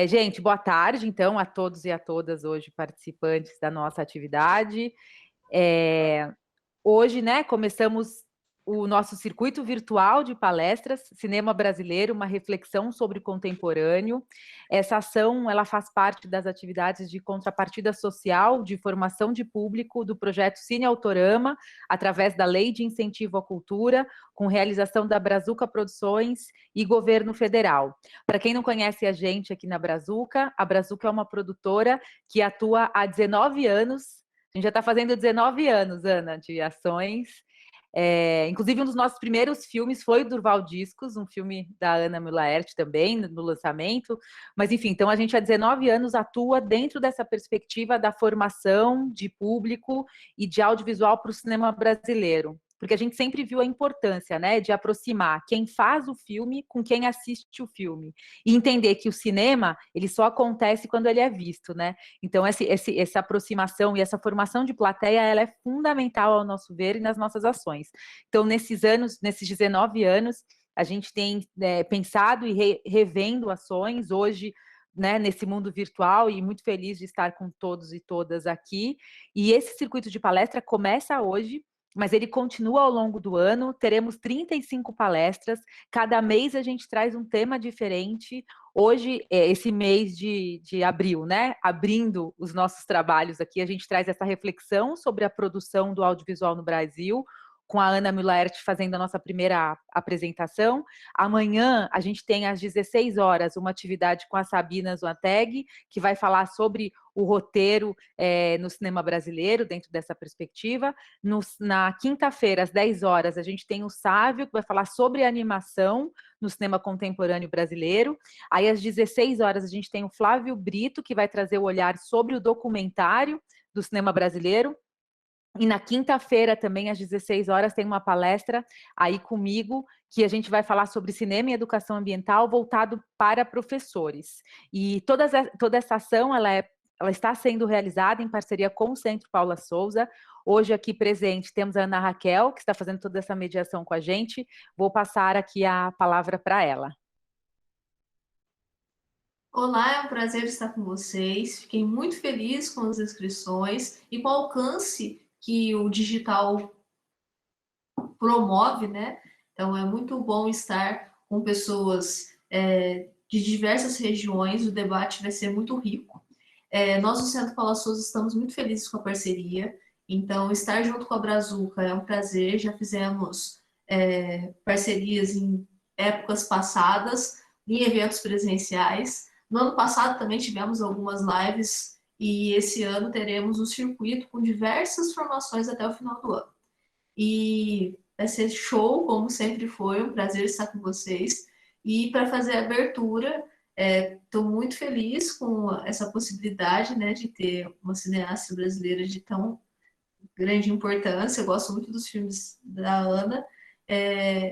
Gente, boa tarde, então, a todos e a todas hoje participantes da nossa atividade. É, Hoje, né, começamos o nosso circuito virtual de palestras, Cinema Brasileiro, uma reflexão sobre o contemporâneo. Essa ação, ela faz parte das atividades de contrapartida social, de formação de público do projeto Cine Autorama, através da Lei de Incentivo à Cultura, com realização da Brazuca Produções e Governo Federal. Para quem não conhece a gente aqui na Brazuca, a Brazuca é uma produtora que atua há 19 anos. A gente já está fazendo 19 anos, Ana, de ações. Inclusive, um dos nossos primeiros filmes foi o Durval Discos, um filme da Ana Müller também, no lançamento. Mas, enfim, então a gente há 19 anos atua dentro dessa perspectiva da formação de público e de audiovisual para o cinema brasileiro. Porque a gente sempre viu a importância, né, de aproximar quem faz o filme com quem assiste o filme. E entender que o cinema, ele só acontece quando ele é visto, né? Então, essa aproximação e essa formação de plateia, ela é fundamental ao nosso ver e nas nossas ações. Então, nesses 19 anos, a gente tem pensado e revendo ações hoje, né, nesse mundo virtual, e muito feliz de estar com todos e todas aqui. E esse circuito de palestra começa hoje, mas ele continua ao longo do ano. Teremos 35 palestras, cada mês a gente traz um tema diferente. Hoje, esse mês de abril, né? Abrindo os nossos trabalhos aqui, a gente traz essa reflexão sobre a produção do audiovisual no Brasil, com a Ana Müller fazendo a nossa primeira apresentação. Amanhã, a gente tem às 16 horas uma atividade com a Sabina Zoateg, que vai falar sobre o roteiro no cinema brasileiro, dentro dessa perspectiva. Na quinta-feira, às 10 horas, a gente tem o Sávio, que vai falar sobre animação no cinema contemporâneo brasileiro. Aí, às 16 horas, a gente tem o Flávio Brito, que vai trazer o olhar sobre o documentário do cinema brasileiro. E na quinta-feira, também, às 16 horas, tem uma palestra aí comigo, que a gente vai falar sobre cinema e educação ambiental voltado para professores. E toda essa ação, ela está sendo realizada em parceria com o Centro Paula Souza. Hoje, aqui presente, temos a Ana Raquel, que está fazendo toda essa mediação com a gente. Vou passar aqui a palavra para ela. Olá, é um prazer estar com vocês. Fiquei muito feliz com as inscrições e com o alcance que o digital promove, né? Então, é muito bom estar com pessoas de diversas regiões, o debate vai ser muito rico. Nós, do Centro Paula Souza, estamos muito felizes com a parceria, então, estar junto com a Brazuca é um prazer. Já fizemos parcerias em épocas passadas, em eventos presenciais. No ano passado também tivemos algumas lives e esse ano teremos um circuito com diversas formações até o final do ano. E vai ser show, como sempre foi, um prazer estar com vocês. E para fazer a abertura, estou muito feliz com essa possibilidade, né, de ter uma cineasta brasileira de tão grande importância. Eu gosto muito dos filmes da Ana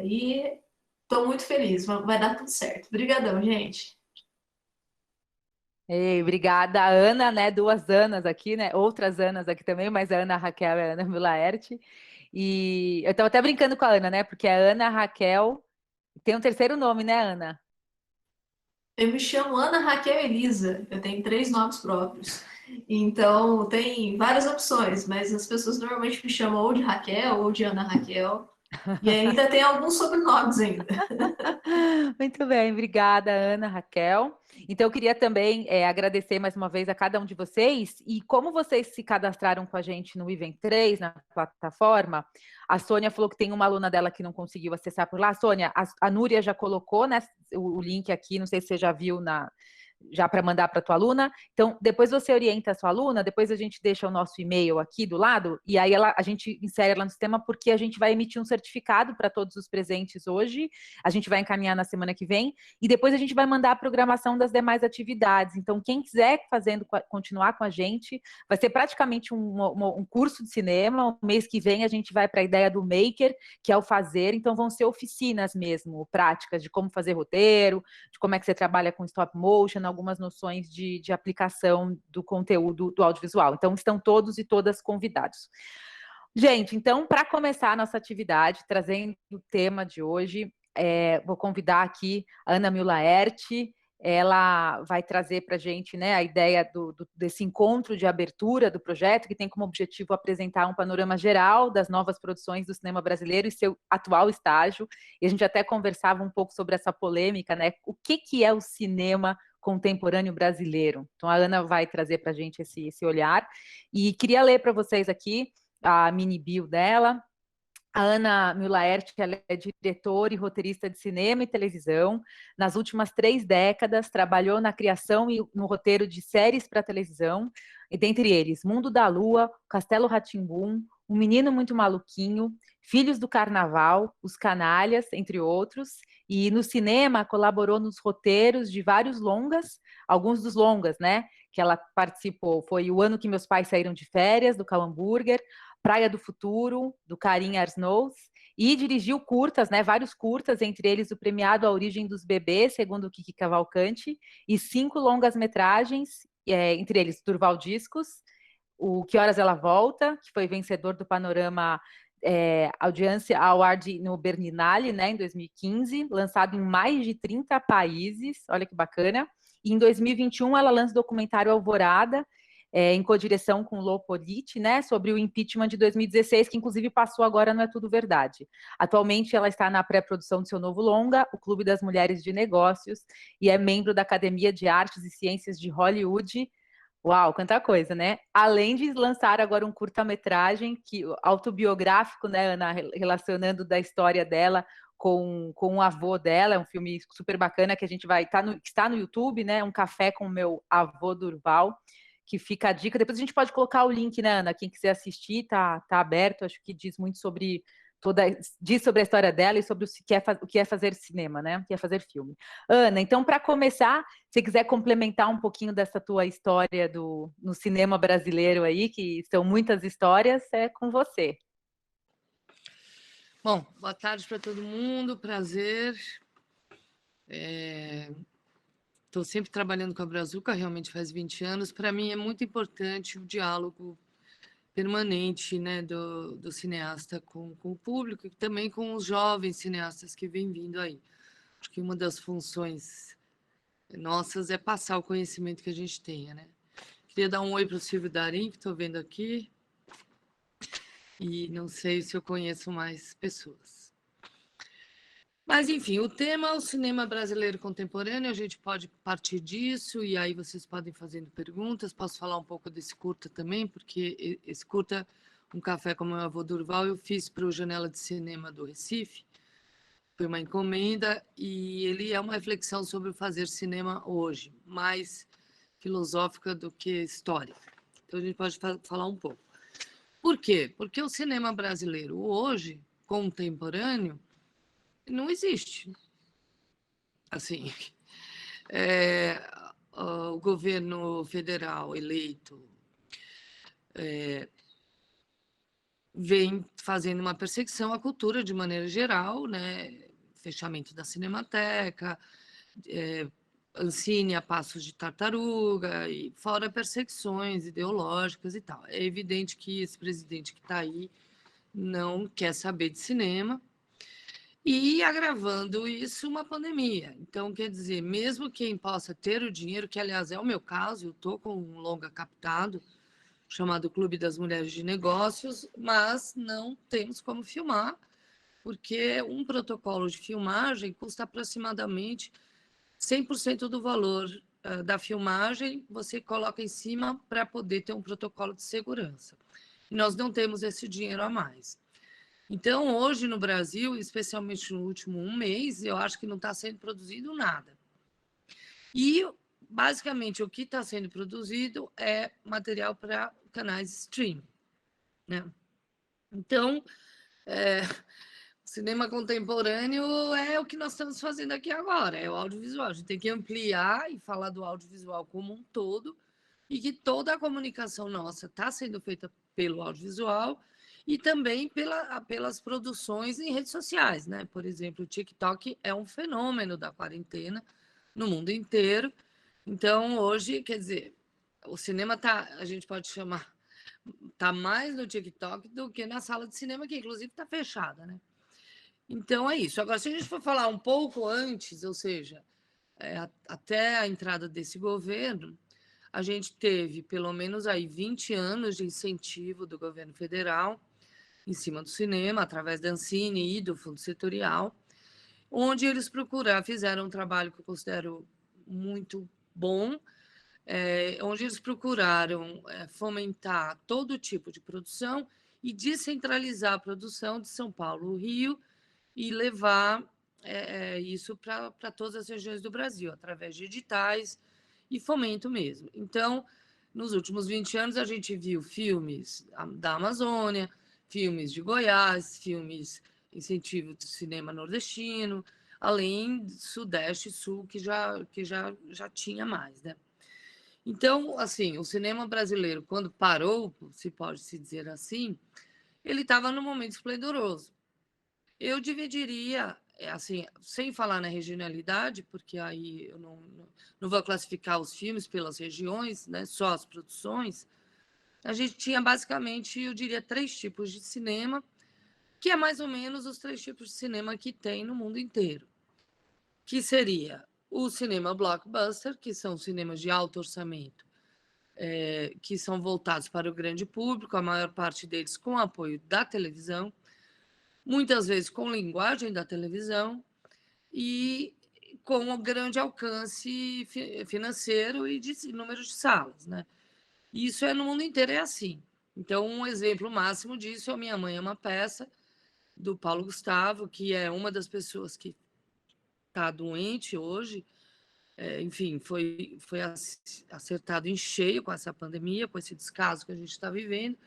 e estou muito feliz, vai dar tudo certo. Obrigadão, gente. Ei, obrigada, Ana, né? Duas Anas aqui, né? Outras Anas aqui também, mas a Ana Raquel e a Ana Müller. E eu estava até brincando com a Ana, né? Porque a Ana Raquel tem um terceiro nome, né, Ana? Eu me chamo Ana Raquel Elisa, eu tenho 3 nomes próprios. Então, tem várias opções, mas as pessoas normalmente me chamam ou de Raquel ou de Ana Raquel. E ainda tem alguns sobrenomes ainda. Muito bem, obrigada, Ana, Raquel. Então, eu queria também agradecer mais uma vez a cada um de vocês. E como vocês se cadastraram com a gente no Event 3, na plataforma, a Sônia falou que tem uma aluna dela que não conseguiu acessar por lá. Sônia, a Núria já colocou, né, o link aqui, não sei se você já viu já para mandar para a tua aluna. Então, depois você orienta a sua aluna, depois a gente deixa o nosso e-mail aqui do lado, e aí a gente insere ela no sistema, porque a gente vai emitir um certificado para todos os presentes hoje, a gente vai encaminhar na semana que vem, e depois a gente vai mandar a programação das demais atividades. Então, quem quiser continuar com a gente, vai ser praticamente um curso de cinema. O mês que vem a gente vai para a ideia do maker, que é o fazer. Então, vão ser oficinas mesmo, práticas de como fazer roteiro, de como é que você trabalha com stop motion, algumas noções de aplicação do conteúdo do audiovisual. Então, estão todos e todas convidados. Gente, então, para começar a nossa atividade, trazendo o tema de hoje, vou convidar aqui a Ana Müller, ela vai trazer para a gente, né, a ideia desse encontro de abertura do projeto, que tem como objetivo apresentar um panorama geral das novas produções do cinema brasileiro e seu atual estágio. E a gente até conversava um pouco sobre essa polêmica, né? O que é o cinema contemporâneo brasileiro? Então, a Ana vai trazer para a gente esse olhar. E queria ler para vocês aqui a mini bio dela. A Ana Müller-Ertl, ela é diretora e roteirista de cinema e televisão. Nas últimas 3 décadas, trabalhou na criação e no roteiro de séries para televisão, e dentre eles Mundo da Lua, Castelo Rá-Tim-Bum, Um Menino Muito Maluquinho, Filhos do Carnaval, Os Canalhas, entre outros. E no cinema colaborou nos roteiros de vários longas, alguns dos longas, né, que ela participou. Foi O Ano que Meus Pais Saíram de Férias, do Cauã Burger, Praia do Futuro, do Karim Arnous, e dirigiu curtas, né, vários curtas, entre eles o premiado A Origem dos Bebês, segundo o Kiki Cavalcante, e 5 longas-metragens, entre eles Durval Discos, o Que Horas Ela Volta, que foi vencedor do Panorama Audiência Award no Berlinale, né, em 2015, lançado em mais de 30 países, olha que bacana. E em 2021 ela lança o documentário Alvorada, em codireção com o Lô Politi, né, sobre o impeachment de 2016, que inclusive passou agora Não É Tudo Verdade. Atualmente ela está na pré-produção de seu novo longa, o Clube das Mulheres de Negócios, e é membro da Academia de Artes e Ciências de Hollywood. Uau, quanta coisa, né? Além de lançar agora um curta-metragem autobiográfico, né, Ana, relacionando da história dela com o avô dela, é um filme super bacana que a gente vai está no YouTube, né? Um café com o meu avô Durval, que fica a dica. Depois a gente pode colocar o link, né, Ana? Quem quiser assistir, tá aberto. Acho que diz muito sobre diz sobre a história dela e sobre o que é fazer cinema, né? O que é fazer filme. Ana, então, para começar, se quiser complementar um pouquinho dessa tua história no cinema brasileiro aí, que são muitas histórias, é com você. Bom, boa tarde para todo mundo, prazer. Estou sempre trabalhando com a Brazuca, realmente faz 20 anos. Para mim é muito importante o diálogo permanente, né, do cineasta com o público e também com os jovens cineastas que vêm vindo aí. Acho que uma das funções nossas é passar o conhecimento que a gente tenha, né? Queria dar um oi para o Silvio Darim, que estou vendo aqui, e não sei se eu conheço mais pessoas. Mas, enfim, o tema é o cinema brasileiro contemporâneo, a gente pode partir disso, e aí vocês podem fazendo perguntas. Posso falar um pouco desse curta também, porque esse curta, Um Café com Meu Avô Durval, eu fiz para o Janela de Cinema do Recife, foi uma encomenda, e ele é uma reflexão sobre o fazer cinema hoje, mais filosófica do que histórica. Então, a gente pode falar um pouco. Por quê? Porque o cinema brasileiro hoje, contemporâneo, não existe. Assim, o governo federal eleito vem fazendo uma perseguição à cultura de maneira geral, né? Fechamento da Cinemateca, Ancine a passos de tartaruga, e fora perseguições ideológicas e tal. É evidente que esse presidente que está aí não quer saber de cinema, e agravando isso, uma pandemia. Então, quer dizer, mesmo quem possa ter o dinheiro, que aliás é o meu caso, eu estou com um longa captado, chamado Clube das Mulheres de Negócios, mas não temos como filmar, porque um protocolo de filmagem custa aproximadamente 100% do valor da filmagem, você coloca em cima para poder ter um protocolo de segurança. E nós não temos esse dinheiro a mais. Então, hoje no Brasil, especialmente no último mês, eu acho que não está sendo produzido nada. E, basicamente, o que está sendo produzido é material para canais streaming, né? Então, o cinema contemporâneo é o que nós estamos fazendo aqui agora, é o audiovisual. A gente tem que ampliar e falar do audiovisual como um todo, e que toda a comunicação nossa está sendo feita pelo audiovisual e também pelas produções em redes sociais, né? Por exemplo, o TikTok é um fenômeno da quarentena no mundo inteiro. Então, hoje, quer dizer, o cinema a gente pode chamar, tá mais no TikTok do que na sala de cinema, que inclusive está fechada, né? Então é isso. Agora, se a gente for falar um pouco antes, ou seja, até a entrada desse governo, a gente teve pelo menos aí 20 anos de incentivo do governo federal em cima do cinema, através da Ancine e do Fundo Setorial, onde eles fizeram um trabalho que eu considero muito bom, onde eles procuraram fomentar todo tipo de produção e descentralizar a produção de São Paulo, Rio, e levar isso para todas as regiões do Brasil, através de editais e fomento mesmo. Então, nos últimos 20 anos, a gente viu filmes da Amazônia, filmes de Goiás, filmes incentivo do cinema nordestino, além do Sudeste e Sul, que já tinha mais, né? Então, assim, o cinema brasileiro, quando parou, se pode se dizer assim, ele estava num momento esplendoroso. Eu dividiria, assim, sem falar na regionalidade, porque aí eu não vou classificar os filmes pelas regiões, né, só as produções. A gente tinha basicamente, eu diria, 3 tipos de cinema, que é mais ou menos os 3 tipos de cinema que tem no mundo inteiro, que seria o cinema blockbuster, que são cinemas de alto orçamento, que são voltados para o grande público, a maior parte deles com apoio da televisão, muitas vezes com linguagem da televisão e com um grande alcance financeiro e de número de salas, né? Isso no mundo inteiro é assim. Então, um exemplo máximo disso é o Minha Mãe é uma Peça, do Paulo Gustavo, que é uma das pessoas que está doente hoje. Enfim, foi acertado em cheio com essa pandemia, com esse descaso que a gente está vivendo,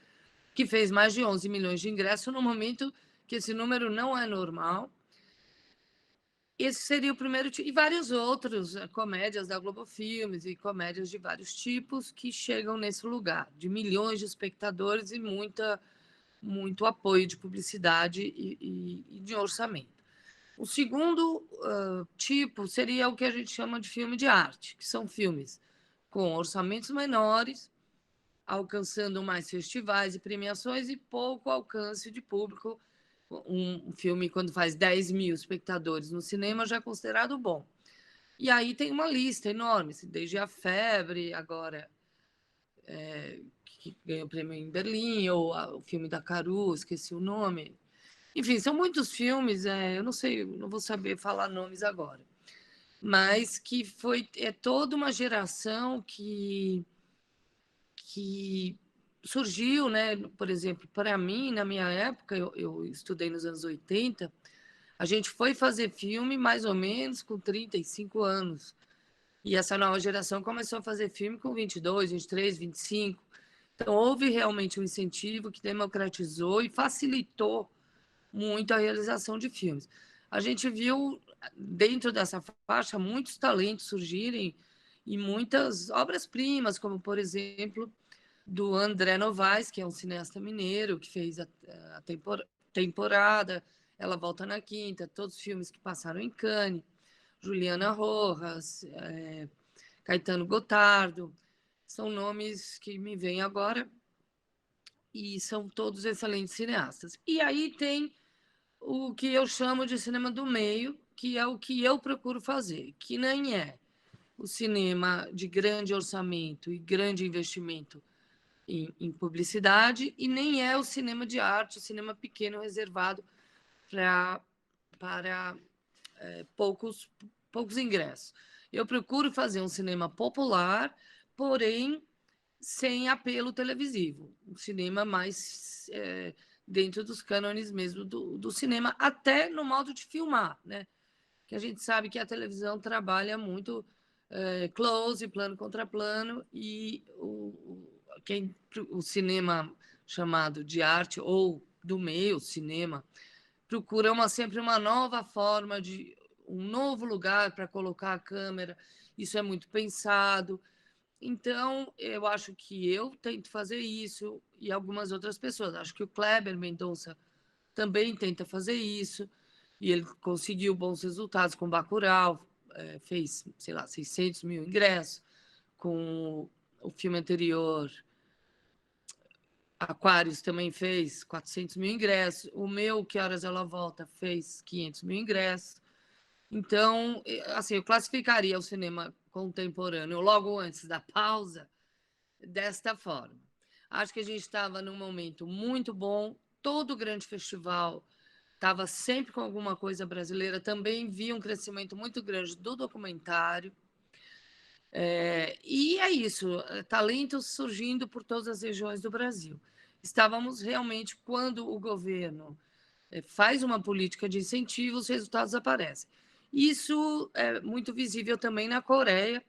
que fez mais de 11 milhões de ingressos no momento que esse número não é normal. Esse seria o primeiro tipo. E vários outros, comédias da Globo Filmes e comédias de vários tipos que chegam nesse lugar, de milhões de espectadores e muito apoio de publicidade e de orçamento. O segundo tipo seria o que a gente chama de filme de arte, que são filmes com orçamentos menores, alcançando mais festivais e premiações e pouco alcance de público. Um filme, quando faz 10 mil espectadores no cinema, já é considerado bom. E aí tem uma lista enorme, desde A Febre, agora, que ganhou o prêmio em Berlim, ou o filme da Caru, esqueci o nome. Enfim, são muitos filmes, eu não sei, não vou saber falar nomes agora, mas que é toda uma geração que surgiu, né? Por exemplo, para mim, na minha época, eu estudei nos anos 80, a gente foi fazer filme mais ou menos com 35 anos. E essa nova geração começou a fazer filme com 22, 23, 25. Então, houve realmente um incentivo que democratizou e facilitou muito a realização de filmes. A gente viu, dentro dessa faixa, muitos talentos surgirem e muitas obras-primas, como, por exemplo, do André Novaes, que é um cineasta mineiro, que fez a temporada, Ela Volta na Quinta, todos os filmes que passaram em Cannes, Juliana Rojas, Caetano Gotardo, são nomes que me vêm agora e são todos excelentes cineastas. E aí tem o que eu chamo de cinema do meio, que é o que eu procuro fazer, que nem é o cinema de grande orçamento e grande investimento em publicidade, e nem é o cinema de arte, o cinema pequeno reservado para poucos ingressos. Eu procuro fazer um cinema popular, porém sem apelo televisivo, um cinema mais dentro dos cânones mesmo do cinema, até no modo de filmar, né? Que a gente sabe que a televisão trabalha muito close, plano contra plano, e o cinema chamado de arte ou do meio cinema procura sempre uma nova forma de um novo lugar para colocar a câmera. Isso é muito pensado. Então, eu acho que eu tento fazer isso e algumas outras pessoas. Acho que o Kleber Mendonça também tenta fazer isso e ele conseguiu bons resultados com Bacurau, fez, sei lá, 600 mil ingressos. Com o filme anterior, Aquários, também fez 400 mil ingressos. O meu, Que Horas Ela Volta, fez 500 mil ingressos. Então, assim, eu classificaria o cinema contemporâneo logo antes da pausa desta forma. Acho que a gente estava num momento muito bom, todo grande festival estava sempre com alguma coisa brasileira, também vi um crescimento muito grande do documentário. E é isso, talentos surgindo por todas as regiões do Brasil. Estávamos realmente, quando o governo faz uma política de incentivo, os resultados aparecem. Isso é muito visível também na Coreia,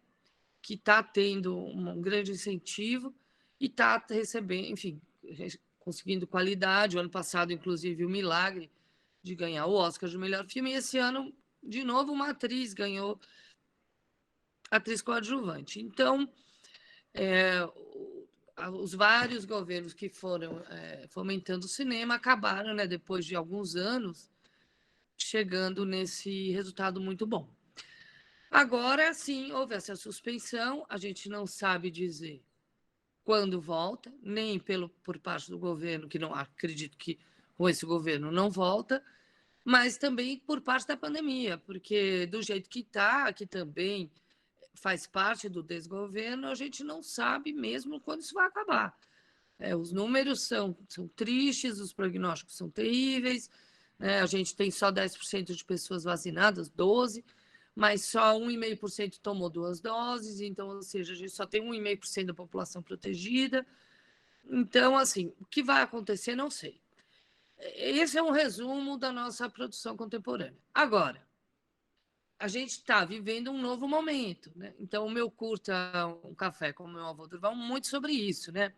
que está tendo um grande incentivo e está recebendo, enfim, conseguindo qualidade. O ano passado, inclusive, o milagre de ganhar o Oscar de melhor filme, e esse ano, de novo, uma atriz ganhou atriz coadjuvante. Então, os vários governos que foram fomentando o cinema acabaram, né, depois de alguns anos, chegando nesse resultado muito bom. Agora, sim, houve essa suspensão, a gente não sabe dizer quando volta, nem por parte do governo, que não acredito que com esse governo não volta, mas também por parte da pandemia, porque do jeito que está, que também faz parte do desgoverno, a gente não sabe mesmo quando isso vai acabar. Os números são tristes, os prognósticos são terríveis, né? A gente tem só 10% de pessoas vacinadas, 12%, mas só 1,5% tomou 2 doses, então, ou seja, a gente só tem 1,5% da população protegida. Então, assim, o que vai acontecer, não sei. Esse é um resumo da nossa produção contemporânea. Agora, a gente está vivendo um novo momento, né? Então, o meu curta, Um Café com o Meu Avô Durval, muito sobre isso, né?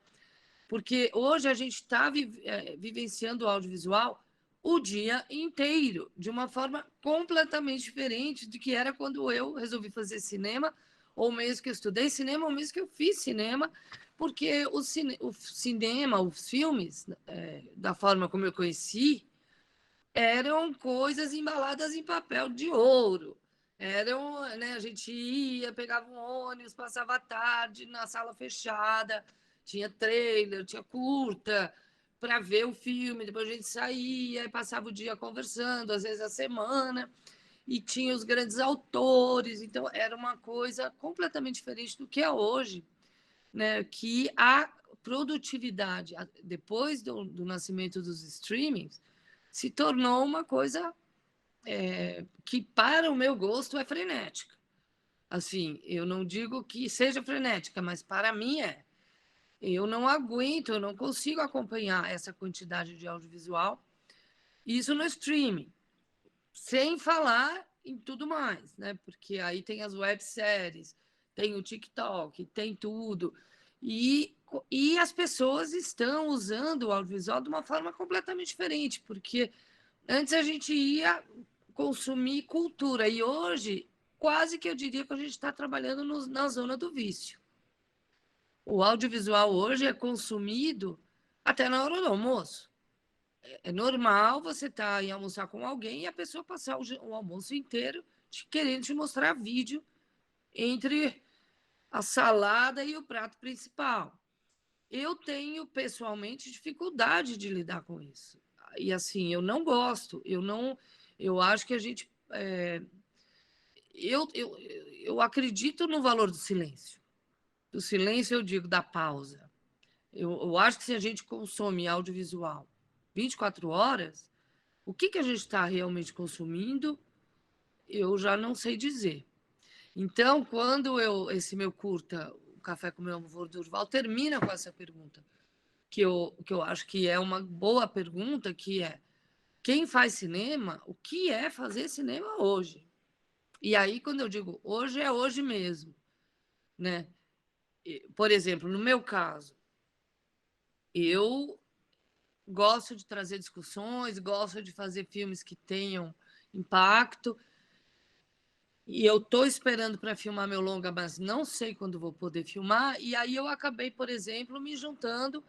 Porque hoje a gente está vivenciando o audiovisual o dia inteiro, de uma forma completamente diferente do que era quando eu resolvi fazer cinema, ou mesmo que eu estudei cinema, ou mesmo que eu fiz cinema, porque o cinema, os filmes, da forma como eu conheci, eram coisas embaladas em papel de ouro. Eram, né, a gente ia, pegava um ônibus, passava a tarde na sala fechada, tinha trailer, tinha curta para ver o filme, depois a gente saía e passava o dia conversando, às vezes a semana, e tinha os grandes autores, então era uma coisa completamente diferente do que é hoje, né? Que a produtividade, depois do nascimento dos streamings, se tornou uma coisa que, para o meu gosto, é frenética. Assim, eu não digo que seja frenética, mas para mim é. Eu não aguento, eu não consigo acompanhar essa quantidade de audiovisual, isso no streaming, sem falar em tudo mais, né? Porque aí tem as webséries, tem o TikTok, tem tudo. E as pessoas estão usando o audiovisual de uma forma completamente diferente, porque antes a gente ia consumir cultura e hoje quase que eu diria que a gente está trabalhando na zona do vício. O audiovisual hoje é consumido até na hora do almoço. É normal você estar tá em almoçar com alguém e a pessoa passar o almoço inteiro querendo te mostrar vídeo entre a salada e o prato principal. Eu tenho, pessoalmente, dificuldade de lidar com isso. E assim, eu não gosto, eu acho que a gente. Eu acredito no valor do silêncio. Do silêncio, eu digo, da pausa. Eu acho que se a gente consome audiovisual 24 horas, o que a gente está realmente consumindo, eu já não sei dizer. Então, quando esse meu curta, O Café com Meu Avô Durval, termina com essa pergunta, que eu acho que é uma boa pergunta, que é: quem faz cinema, o que é fazer cinema hoje? E aí, quando eu digo hoje, é hoje mesmo, né? Por exemplo, no meu caso, eu gosto de trazer discussões, gosto de fazer filmes que tenham impacto, e eu estou esperando para filmar meu longa, mas não sei quando vou poder filmar, e aí eu acabei, por exemplo, me juntando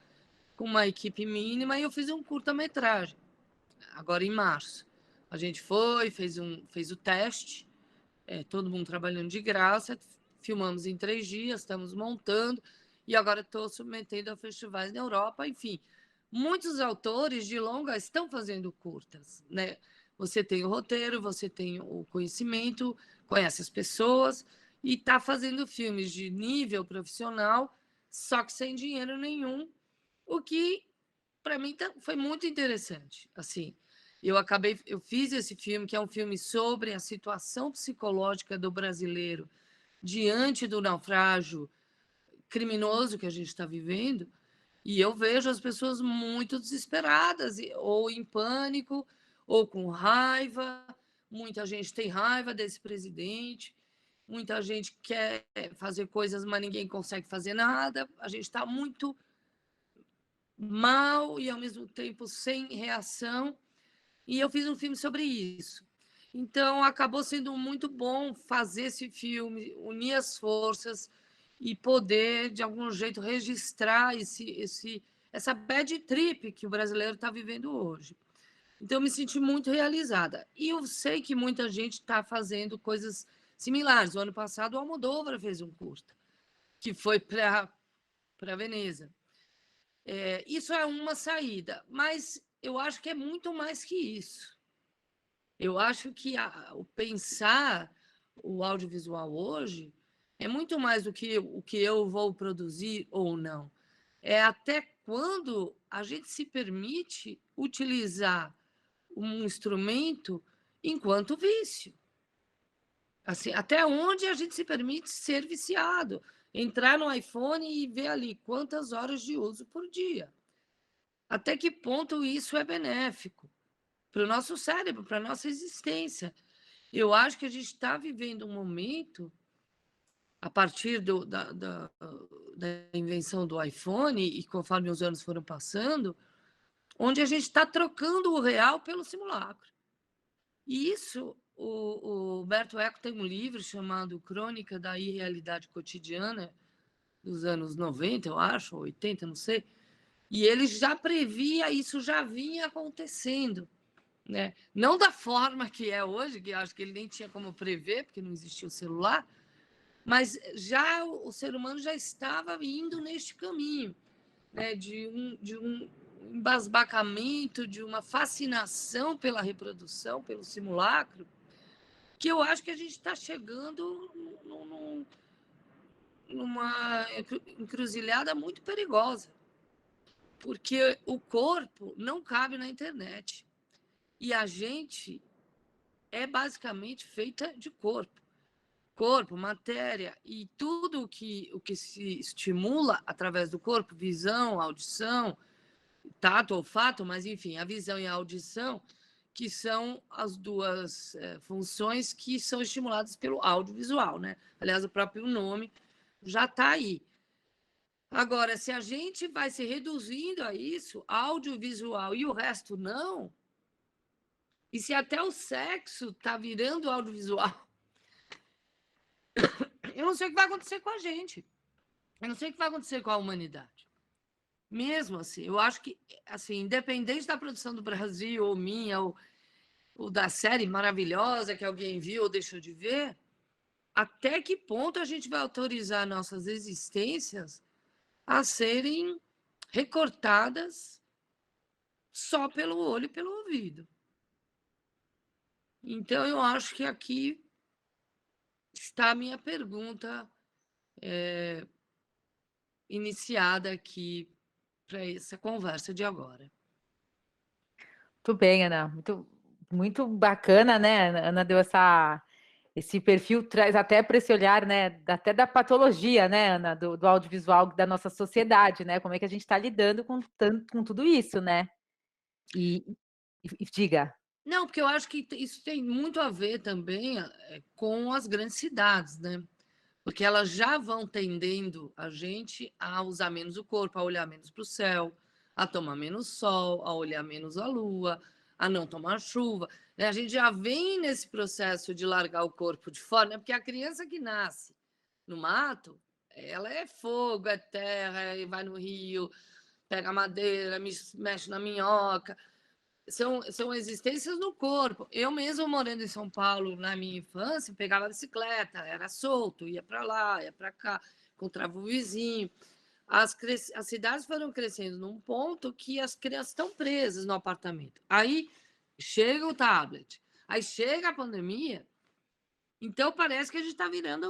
com uma equipe mínima e eu fiz um curta-metragem, agora em março. A gente fez o teste, todo mundo trabalhando de graça, filmamos em 3 dias, estamos montando, e agora estou submetendo a festivais na Europa, enfim. Muitos autores de longa estão fazendo curtas, né? Você tem o roteiro, você tem o conhecimento, conhece as pessoas e está fazendo filmes de nível profissional, só que sem dinheiro nenhum, o que para mim foi muito interessante. Assim, eu fiz esse filme, que é um filme sobre a situação psicológica do brasileiro diante do naufrágio criminoso que a gente está vivendo, e eu vejo as pessoas muito desesperadas, ou em pânico, ou com raiva. Muita gente tem raiva desse presidente, muita gente quer fazer coisas, mas ninguém consegue fazer nada. A gente está muito mal e, ao mesmo tempo, sem reação. E eu fiz um filme sobre isso. Então, acabou sendo muito bom fazer esse filme, unir as forças e poder, de algum jeito, registrar essa bad trip que o brasileiro está vivendo hoje. Então, eu me senti muito realizada. E eu sei que muita gente está fazendo coisas similares. O ano passado, o Almodóvar fez um curta, que foi para Veneza. Isso é uma saída, mas eu acho que é muito mais que isso. Eu acho que o pensar o audiovisual hoje é muito mais do que o que eu vou produzir ou não. É até quando a gente se permite utilizar um instrumento enquanto vício. Assim, até onde a gente se permite ser viciado, entrar no iPhone e ver ali quantas horas de uso por dia. Até que ponto isso é benéfico para o nosso cérebro, para a nossa existência. Eu acho que a gente está vivendo um momento, a partir da invenção do iPhone, e conforme os anos foram passando, onde a gente está trocando o real pelo simulacro. E isso, o Humberto Eco tem um livro chamado Crônica da Irrealidade Cotidiana, dos anos 90, eu acho, 80, não sei, e ele já previa, isso já vinha acontecendo. Né? Não da forma que é hoje, que acho que ele nem tinha como prever, porque não existia o celular, mas já o ser humano já estava indo neste caminho, né? De um embasbacamento, de uma fascinação pela reprodução, pelo simulacro, que eu acho que a gente está chegando numa encruzilhada muito perigosa, porque o corpo não cabe na internet. E a gente é basicamente feita de corpo. Corpo, matéria e tudo o que se estimula através do corpo, visão, audição, tato, olfato, mas enfim, a visão e a audição, que são as duas funções que são estimuladas pelo audiovisual, né? Aliás, o próprio nome já está aí. Agora, se a gente vai se reduzindo a isso, audiovisual e o resto não, e se até o sexo está virando audiovisual, eu não sei o que vai acontecer com a gente. Eu não sei o que vai acontecer com a humanidade. Mesmo assim, eu acho que, assim, independente da produção do Brasil, ou minha, ou da série maravilhosa que alguém viu ou deixou de ver, até que ponto a gente vai autorizar nossas existências a serem recortadas só pelo olho e pelo ouvido? Então, eu acho que aqui está a minha pergunta iniciada aqui para essa conversa de agora. Muito bem, Ana. Muito bacana, né? A Ana deu esse perfil, traz até para esse olhar, né? Até da patologia, né, Ana, do audiovisual da nossa sociedade, né? Como é que a gente está lidando com tudo isso, né? E diga. Não, porque eu acho que isso tem muito a ver também com as grandes cidades, né? Porque elas já vão tendendo a gente a usar menos o corpo, a olhar menos para o céu, a tomar menos sol, a olhar menos a lua, a não tomar chuva. Né? A gente já vem nesse processo de largar o corpo de fora, né? Porque a criança que nasce no mato, ela é fogo, é terra, e vai no rio, pega madeira, mexe na minhoca. São existências no corpo. Eu mesmo morando em São Paulo, na minha infância, pegava bicicleta, era solto, ia para lá, ia para cá, encontrava o vizinho. As cidades foram crescendo num ponto que as crianças estão presas no apartamento. Aí chega o tablet, aí chega a pandemia, então parece que a gente está virando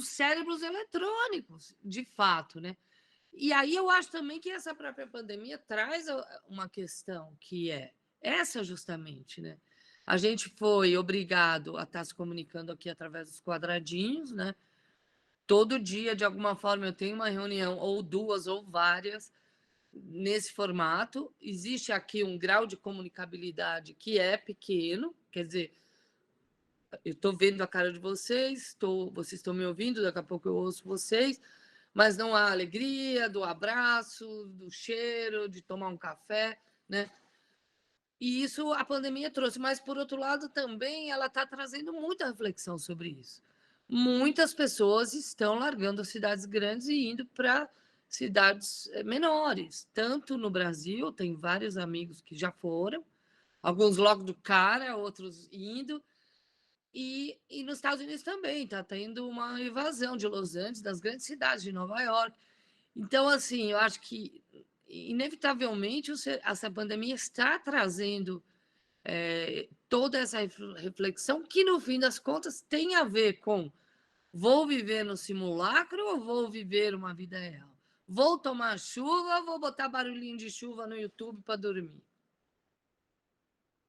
cérebros eletrônicos, de fato, né? E aí eu acho também que essa própria pandemia traz uma questão que é essa justamente, né? A gente foi obrigado a estar se comunicando aqui através dos quadradinhos, né? Todo dia, de alguma forma, eu tenho uma reunião, ou duas, ou várias, nesse formato. Existe aqui um grau de comunicabilidade que é pequeno, quer dizer, eu estou vendo a cara de vocês, vocês estão me ouvindo, daqui a pouco eu ouço vocês, mas não há alegria do abraço, do cheiro, de tomar um café, né? E isso a pandemia trouxe, mas por outro lado também ela está trazendo muita reflexão sobre isso. Muitas pessoas estão largando as cidades grandes e indo para cidades menores, tanto no Brasil, tem vários amigos que já foram, alguns logo do cara, outros indo, e nos Estados Unidos também está tendo uma evasão de Los Angeles, das grandes cidades de Nova York. Então, assim, eu acho que, inevitavelmente, essa pandemia está trazendo toda essa reflexão que, no fim das contas, tem a ver com vou viver no simulacro ou vou viver uma vida real? Vou tomar chuva ou vou botar barulhinho de chuva no YouTube para dormir?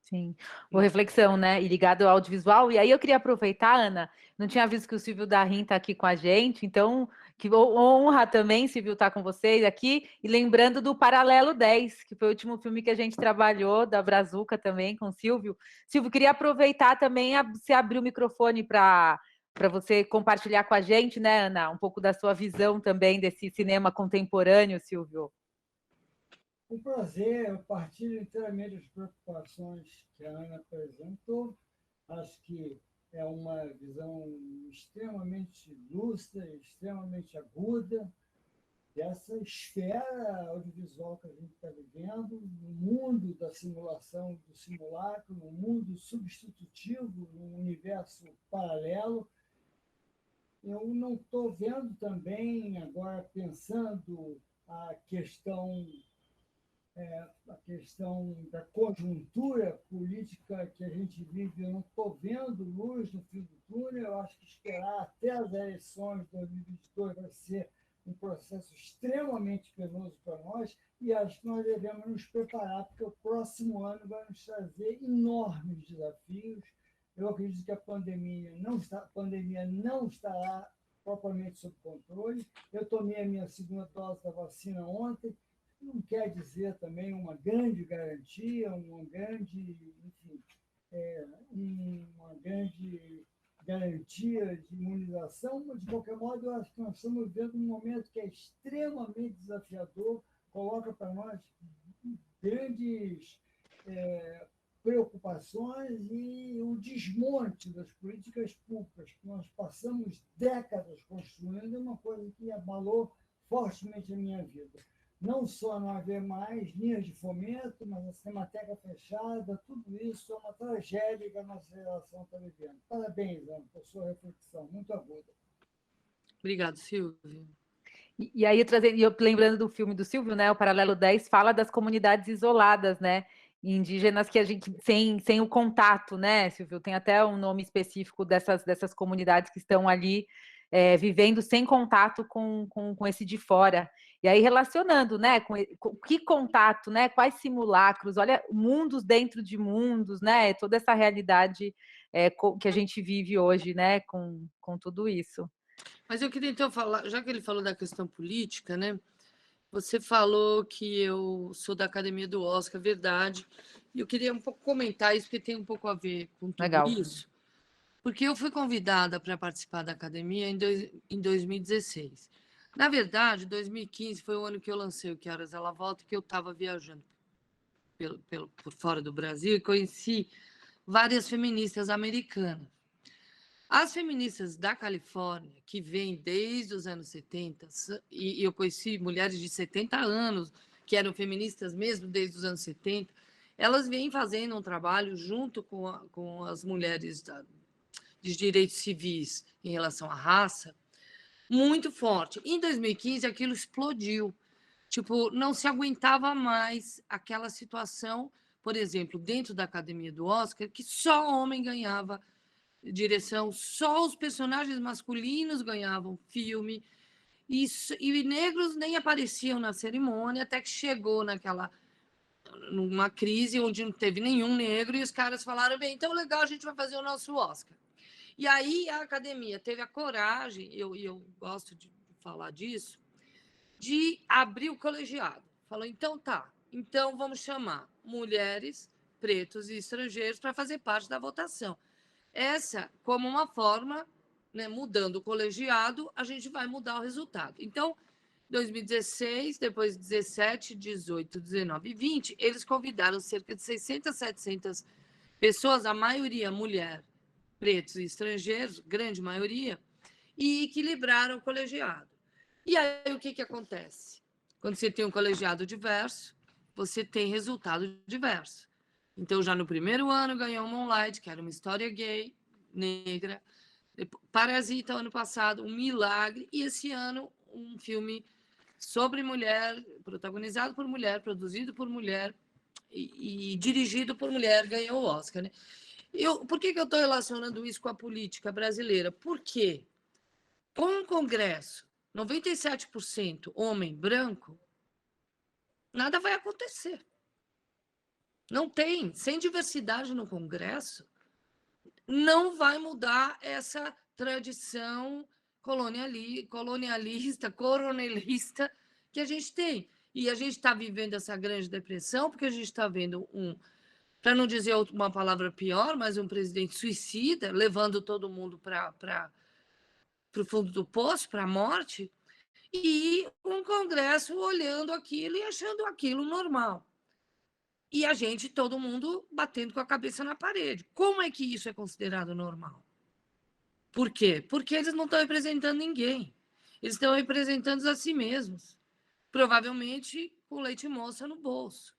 Sim, boa reflexão, né? E ligado ao audiovisual. E aí eu queria aproveitar, Ana, não tinha visto que o Silvio Darim está aqui com a gente, então que honra também, Silvio, estar com vocês aqui. E lembrando do Paralelo 10, que foi o último filme que a gente trabalhou, da Brazuca também, com o Silvio. Silvio, queria aproveitar também, você abrir o microfone para você compartilhar com a gente, né, Ana, um pouco da sua visão também desse cinema contemporâneo, Silvio. Um prazer, eu partilho inteiramente as preocupações que a Ana apresentou. Acho que é uma visão extremamente lúcida, extremamente aguda dessa esfera audiovisual que a gente está vivendo, no mundo da simulação, do simulacro, no mundo substitutivo, num universo paralelo. Eu não estou vendo também, agora pensando a questão da conjuntura política que a gente vive, eu não estou vendo luz no fim do túnel. Eu acho que esperar até as eleições de 2022 vai ser um processo extremamente penoso para nós, e acho que nós devemos nos preparar, porque o próximo ano vai nos trazer enormes desafios. Eu acredito que a pandemia não estará propriamente sob controle. Eu tomei a minha segunda dose da vacina ontem, não quer dizer também uma grande garantia, uma grande garantia de imunização, mas, de qualquer modo, eu acho que nós estamos vivendo um momento que é extremamente desafiador, coloca para nós grandes preocupações e o desmonte das políticas públicas que nós passamos décadas construindo é uma coisa que abalou fortemente a minha vida. Não só não haver mais linhas de fomento, mas a Cinemateca fechada, tudo isso é uma tragédia que a nossa geração está vivendo. Parabéns, Ana, por sua reflexão, muito aguda. Obrigado, Silvio. E aí, eu lembrando do filme do Silvio, né? O Paralelo 10 fala das comunidades isoladas, né? Indígenas que a gente sem o contato, né, Silvio? Tem até um nome específico dessas comunidades que estão ali vivendo sem contato com esse de fora. E aí, relacionando, né? Com que contato, né? Quais simulacros? Olha, mundos dentro de mundos, né? Toda essa realidade que a gente vive hoje, né? Com tudo isso. Mas eu queria então falar, já que ele falou da questão política, né? Você falou que eu sou da Academia do Oscar, verdade. E eu queria um pouco comentar isso, porque tem um pouco a ver com tudo Legal. isso. Porque eu fui convidada para participar da academia em 2016. Na verdade, 2015 foi o ano que eu lancei o Que Horas Ela Volta, que eu estava viajando por fora do Brasil e conheci várias feministas americanas. As feministas da Califórnia, que vêm desde os anos 70, e eu conheci mulheres de 70 anos, que eram feministas mesmo desde os anos 70, elas vêm fazendo um trabalho junto com as mulheres de direitos civis em relação à raça, muito forte. Em 2015, aquilo explodiu. Tipo, não se aguentava mais aquela situação, por exemplo, dentro da academia do Oscar, que só homem ganhava direção, só os personagens masculinos ganhavam filme, e negros nem apareciam na cerimônia, até que chegou numa crise onde não teve nenhum negro, e os caras falaram, bem, então legal, a gente vai fazer o nosso Oscar. E aí a academia teve a coragem, eu gosto de falar disso, de abrir o colegiado. Falou, então tá, então vamos chamar mulheres, pretos e estrangeiros para fazer parte da votação. Essa, como uma forma, né, mudando o colegiado, a gente vai mudar o resultado. Então, 2016, depois 17, 18, 19 e 20, eles convidaram cerca de 600, 700 pessoas, a maioria mulher, pretos e estrangeiros, grande maioria, e equilibraram o colegiado. E aí, o que acontece? Quando você tem um colegiado diverso, você tem resultado diverso. Então, já no primeiro ano, ganhou Moonlight, que era uma história gay, negra. Parasita, ano passado, um milagre. E esse ano, um filme sobre mulher, protagonizado por mulher, produzido por mulher e dirigido por mulher, ganhou o Oscar. Né? Por que eu estou relacionando isso com a política brasileira? Porque com um Congresso 97% homem branco, nada vai acontecer. Não tem. Sem diversidade no Congresso, não vai mudar essa tradição colonialista, coronelista que a gente tem. E a gente está vivendo essa grande depressão porque a gente está vendo para não dizer uma palavra pior, mas um presidente suicida, levando todo mundo para o fundo do poço, para a morte, e um Congresso olhando aquilo e achando aquilo normal. E a gente, todo mundo, batendo com a cabeça na parede. Como é que isso é considerado normal? Por quê? Porque eles não estão representando ninguém. Eles estão representando a si mesmos. Provavelmente com leite moça no bolso.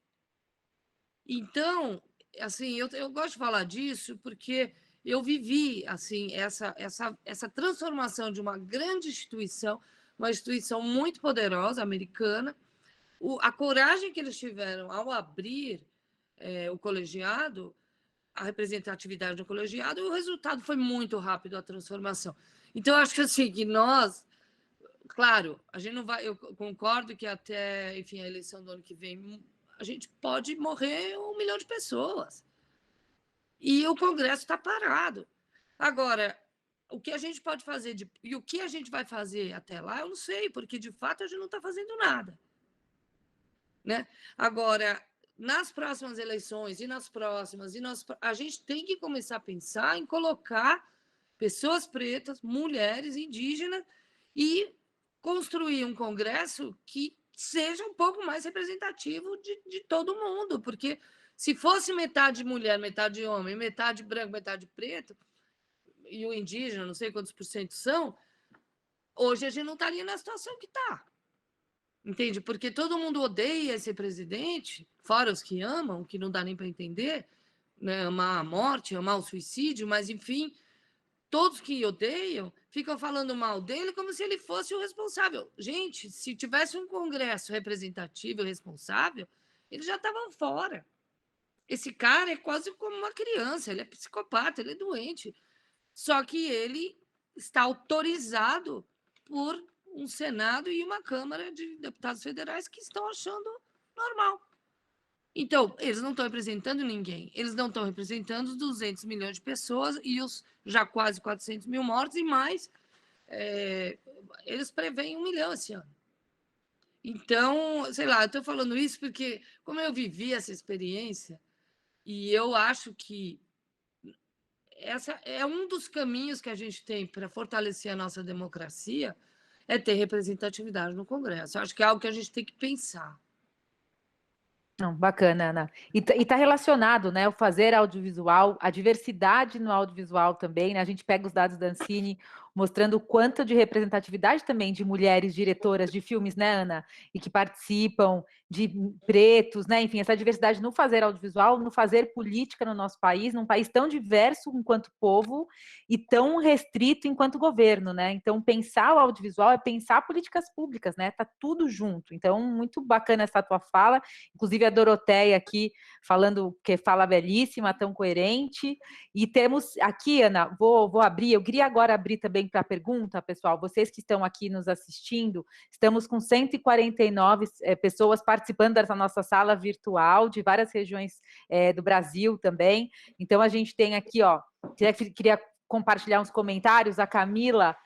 Então, assim, eu gosto de falar disso porque eu vivi assim essa transformação de uma grande instituição, uma instituição muito poderosa, americana, a coragem que eles tiveram ao abrir o colegiado, a representatividade do colegiado, e o resultado foi muito rápido, a transformação. Então, acho que assim, que nós, claro, a gente não vai, eu concordo que até, enfim, a eleição do ano que vem, a gente pode morrer 1 milhão de pessoas. E o Congresso está parado. Agora, o que a gente pode fazer e o que a gente vai fazer até lá, eu não sei, porque de fato a gente não está fazendo nada. Né? Agora, nas próximas eleições a gente tem que começar a pensar em colocar pessoas pretas, mulheres, indígenas e construir um Congresso que seja um pouco mais representativo de todo mundo, porque se fosse metade mulher, metade homem, metade branco, metade preto, e o indígena, não sei quantos por cento são, hoje a gente não estaria na situação que está. Entende? Porque todo mundo odeia esse presidente, fora os que amam, que não dá nem para entender, né? Amar a morte, amar o suicídio, mas, enfim, todos que odeiam ficam falando mal dele como se ele fosse o responsável. Gente, se tivesse um Congresso representativo e responsável, eles já estavam fora. Esse cara é quase como uma criança, ele é psicopata, ele é doente. Só que ele está autorizado por um Senado e uma Câmara de Deputados Federais que estão achando normal. Então, eles não estão representando ninguém. Eles não estão representando os 200 milhões de pessoas e os já quase 400 mil mortos e mais. Eles preveem 1 milhão esse ano. Então, sei lá, eu estou falando isso porque, como eu vivi essa experiência, e eu acho que essa é um dos caminhos que a gente tem para fortalecer a nossa democracia, é ter representatividade no Congresso. Eu acho que é algo que a gente tem que pensar. Não, bacana, Ana. E está relacionado, né, o fazer audiovisual, a diversidade no audiovisual também, né? A gente pega os dados da Ancine, mostrando o quanto de representatividade também de mulheres diretoras de filmes, né, Ana? E que participam, de pretos, né? Enfim, essa diversidade no fazer audiovisual, no fazer política no nosso país, num país tão diverso enquanto povo e tão restrito enquanto governo, né? Então, pensar o audiovisual é pensar políticas públicas, né? Tá tudo junto. Então, muito bacana essa tua fala, inclusive a Doroteia aqui falando, que fala belíssima, tão coerente. E temos aqui, Ana, vou abrir, eu queria agora abrir também para a pergunta, pessoal, vocês que estão aqui nos assistindo, estamos com 149 pessoas participando dessa nossa sala virtual, de várias regiões do Brasil também. Então, a gente tem aqui, ó, queria compartilhar uns comentários, a Camila...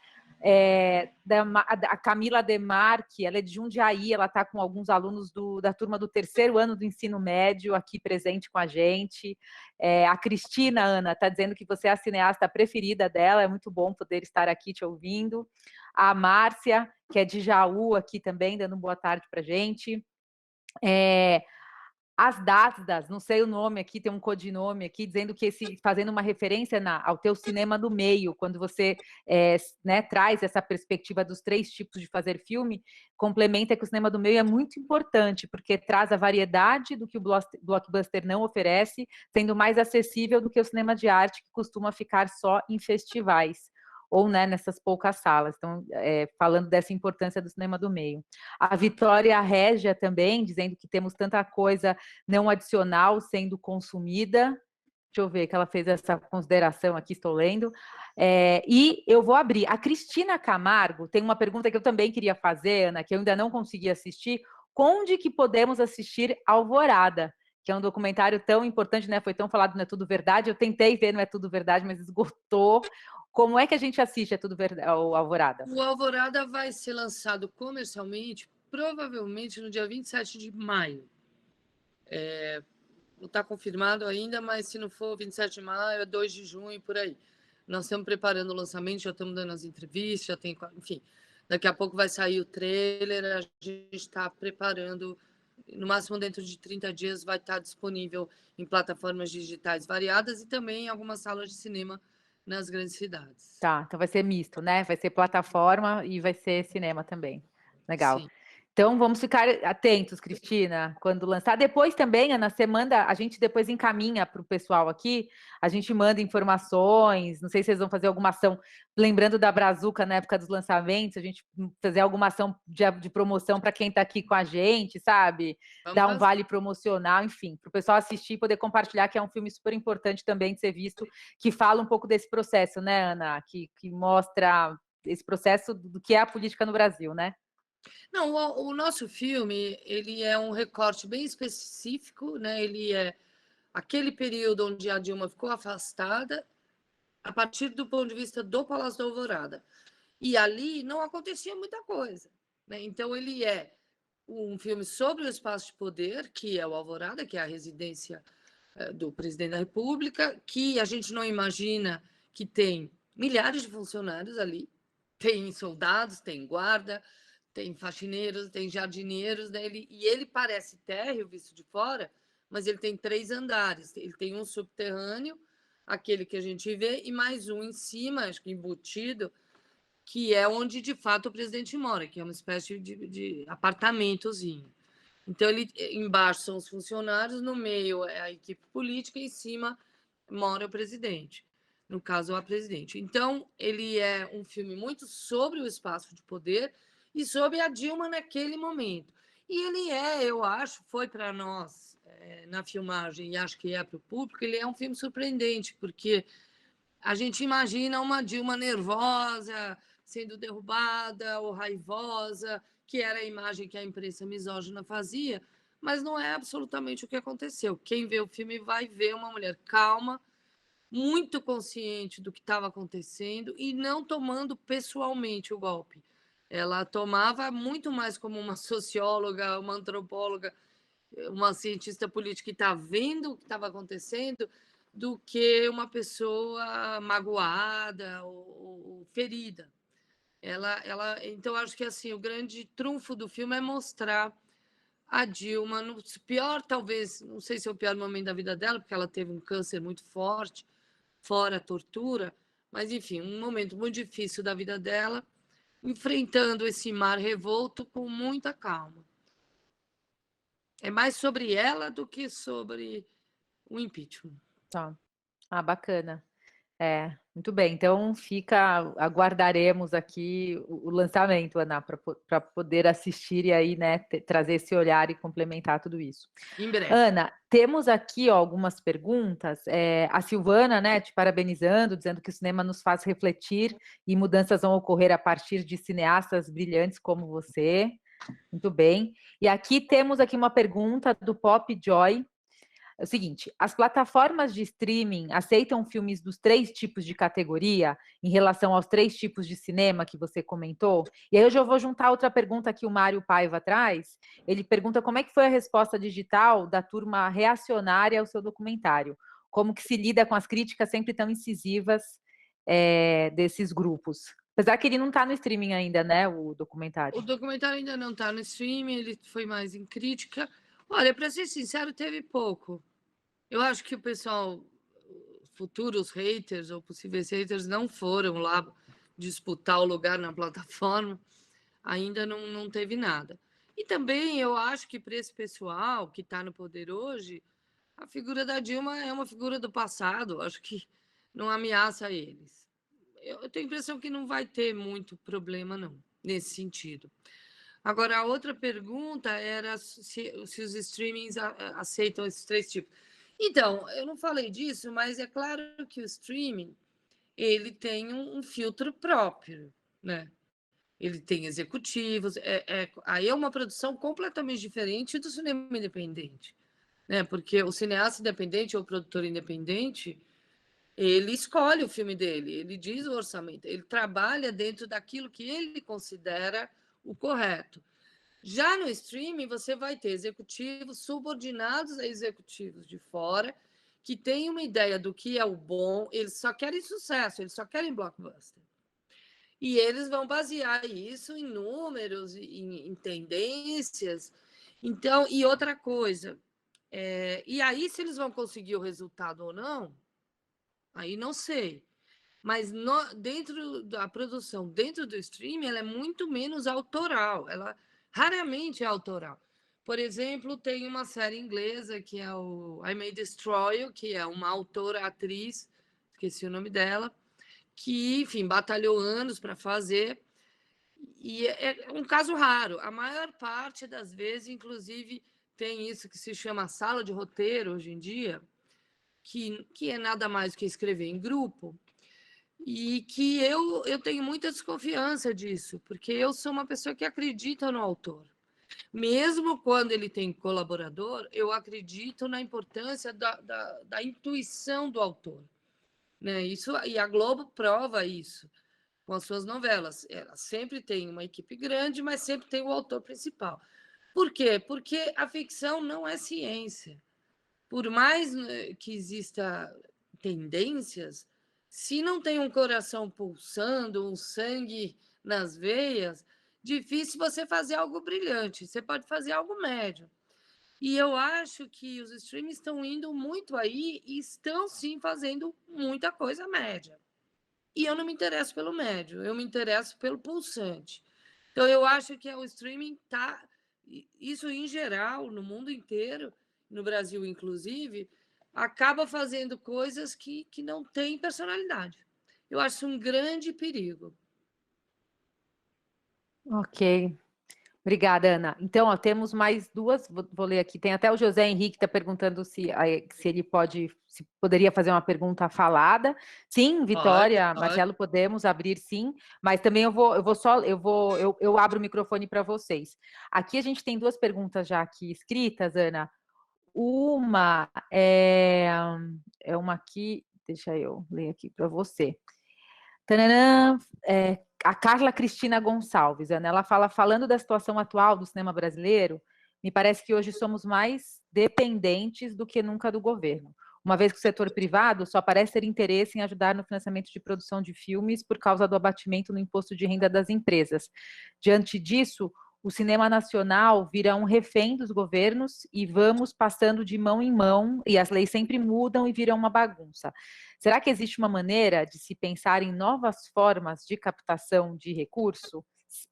a Camila Demarque, ela é de Jundiaí, ela está com alguns alunos da turma do 3º ano do ensino médio aqui presente com a gente. A Cristina, Ana, está dizendo que você é a cineasta preferida dela, é muito bom poder estar aqui te ouvindo. A Márcia, que é de Jaú, aqui também, dando boa tarde para a gente. As Dadas, não sei o nome aqui, tem um codinome aqui, dizendo que fazendo uma referência ao teu cinema do meio, quando você né, traz essa perspectiva dos 3 tipos de fazer filme, complementa que o cinema do meio é muito importante, porque traz a variedade do que o blockbuster não oferece, sendo mais acessível do que o cinema de arte, que costuma ficar só em festivais, ou né, nessas poucas salas. Então, falando dessa importância do cinema do meio. A Vitória Régia também, dizendo que temos tanta coisa não adicional sendo consumida. Deixa eu ver que ela fez essa consideração aqui, estou lendo. E eu vou abrir. A Cristina Camargo tem uma pergunta que eu também queria fazer, Ana, que eu ainda não consegui assistir. Onde que podemos assistir Alvorada? Que é um documentário tão importante, né? Foi tão falado, Não é Tudo Verdade. Eu tentei ver Não é Tudo Verdade, mas esgotou. Como é que a gente assiste a Tudo Verdade, ao Alvorada? O Alvorada vai ser lançado comercialmente, provavelmente no dia 27 de maio. Não está confirmado ainda, mas se não for 27 de maio, é 2 de junho, por aí. Nós estamos preparando o lançamento, já estamos dando as entrevistas, já tem, enfim, daqui a pouco vai sair o trailer, a gente está preparando, no máximo dentro de 30 dias vai estar disponível em plataformas digitais variadas e também em algumas salas de cinema nas grandes cidades. Tá, então vai ser misto, né? Vai ser plataforma e vai ser cinema também. Legal. Sim. Então, vamos ficar atentos, Cristina, quando lançar. Depois também, Ana, você manda, a gente depois encaminha para o pessoal aqui, a gente manda informações, não sei se vocês vão fazer alguma ação, lembrando da Brazuca na época dos lançamentos, a gente fazer alguma ação de promoção para quem está aqui com a gente, sabe? Dar um vale promocional, enfim, para o pessoal assistir e poder compartilhar, que é um filme super importante também de ser visto, que fala um pouco desse processo, né, Ana? Que mostra esse processo do que é a política no Brasil, né? Não, o nosso filme, ele é um recorte bem específico, né? Ele é aquele período onde a Dilma ficou afastada, a partir do ponto de vista do Palácio da Alvorada. E ali não acontecia muita coisa, né? Então, ele é um filme sobre o espaço de poder, que é o Alvorada, que é a residência do presidente da República, que a gente não imagina que tem milhares de funcionários ali, tem soldados, tem guarda, tem faxineiros, tem jardineiros, né? Ele parece térreo visto de fora, mas ele tem 3 andares. Ele tem um subterrâneo, aquele que a gente vê, e mais um em cima, acho que embutido, que é onde de fato o presidente mora, que é uma espécie de apartamentozinho. Então, embaixo são os funcionários, no meio é a equipe política, e em cima mora o presidente, no caso, a presidente. Então, ele é um filme muito sobre o espaço de poder e sobre a Dilma naquele momento. E ele eu acho, foi para nós na filmagem, e acho que é para o público, ele é um filme surpreendente, porque a gente imagina uma Dilma nervosa, sendo derrubada ou raivosa, que era a imagem que a imprensa misógina fazia, mas não é absolutamente o que aconteceu. Quem vê o filme vai ver uma mulher calma, muito consciente do que estava acontecendo e não tomando pessoalmente o golpe. Ela tomava muito mais como uma socióloga, uma antropóloga, uma cientista política que está vendo o que estava acontecendo, do que uma pessoa magoada ou ferida. Então, acho que assim, o grande trunfo do filme é mostrar a Dilma no pior, talvez, não sei se é o pior momento da vida dela, porque ela teve um câncer muito forte, fora a tortura, mas enfim, um momento muito difícil da vida dela, enfrentando esse mar revolto com muita calma. É mais sobre ela do que sobre o impeachment. Tá. Ah, bacana. Muito bem. Então, aguardaremos aqui o lançamento, Ana, para poder assistir e aí, né, trazer esse olhar e complementar tudo isso. Em breve. Ana, temos aqui algumas perguntas. A Silvana, né, te parabenizando, dizendo que o cinema nos faz refletir e mudanças vão ocorrer a partir de cineastas brilhantes como você. Muito bem. E aqui temos uma pergunta do Pop Joy. É o seguinte: as plataformas de streaming aceitam filmes dos 3 tipos de categoria em relação aos 3 tipos de cinema que você comentou? E aí eu já vou juntar outra pergunta que o Mário Paiva traz. Ele pergunta como é que foi a resposta digital da turma reacionária ao seu documentário. Como que se lida com as críticas sempre tão incisivas desses grupos? Apesar que ele não está no streaming ainda, né, o documentário. O documentário ainda não está no streaming, ele foi mais em crítica. Olha, para ser sincero, teve pouco. Eu acho que o pessoal, futuros haters ou possíveis haters, não foram lá disputar o lugar na plataforma. Ainda não teve nada. E também eu acho que para esse pessoal que está no poder hoje, a figura da Dilma é uma figura do passado. Acho que não ameaça eles. Eu tenho a impressão que não vai ter muito problema, não, nesse sentido. Agora, a outra pergunta era se os streamings aceitam esses 3 tipos. Então, eu não falei disso, mas é claro que o streaming ele tem um filtro próprio, né? Ele tem executivos, aí é uma produção completamente diferente do cinema independente, né? Porque o cineasta independente ou o produtor independente, ele escolhe o filme dele, ele diz o orçamento, ele trabalha dentro daquilo que ele considera o correto. Já no streaming, você vai ter executivos subordinados a executivos de fora, que têm uma ideia do que é o bom, eles só querem sucesso, eles só querem blockbuster. E eles vão basear isso em números, em tendências. Então, e outra coisa, e aí se eles vão conseguir o resultado ou não, aí não sei. Mas dentro da produção, dentro do streaming, ela é muito menos autoral. Ela raramente é autoral. Por exemplo, tem uma série inglesa que é o I May Destroy You, que é uma autora-atriz, esqueci o nome dela, que, enfim, batalhou anos para fazer. E é um caso raro. A maior parte das vezes, inclusive, tem isso que se chama sala de roteiro hoje em dia, que é nada mais do que escrever em grupo. E que eu tenho muita desconfiança disso, porque eu sou uma pessoa que acredita no autor. Mesmo quando ele tem colaborador, eu acredito na importância da intuição do autor. Né? Isso, e a Globo prova isso com as suas novelas. Ela sempre tem uma equipe grande, mas sempre tem o autor principal. Por quê? Porque a ficção não é ciência. Por mais que exista tendências, se não tem um coração pulsando, um sangue nas veias, difícil você fazer algo brilhante. Você pode fazer algo médio. E eu acho que os streams estão indo muito aí e estão, sim, fazendo muita coisa média. E eu não me interesso pelo médio, eu me interesso pelo pulsante. Então, eu acho que o streaming está... Isso, em geral, no mundo inteiro, no Brasil, inclusive, acaba fazendo coisas que não têm personalidade. Eu acho isso um grande perigo. Ok. Obrigada, Ana. Então, temos mais 2, vou ler aqui. Tem até o José Henrique que está perguntando se ele se poderia fazer uma pergunta falada. Sim, Vitória, Pode. Marcelo, podemos abrir sim, mas também eu abro o microfone para vocês. Aqui a gente tem 2 perguntas já aqui escritas, Ana. Uma é uma aqui, deixa eu ler aqui para você. Tananã, a Carla Cristina Gonçalves, Ana, ela falando da situação atual do cinema brasileiro, me parece que hoje somos mais dependentes do que nunca do governo, uma vez que o setor privado só parece ter interesse em ajudar no financiamento de produção de filmes por causa do abatimento no imposto de renda das empresas. Diante disso, o cinema nacional vira um refém dos governos e vamos passando de mão em mão, e as leis sempre mudam e viram uma bagunça. Será que existe uma maneira de se pensar em novas formas de captação de recurso?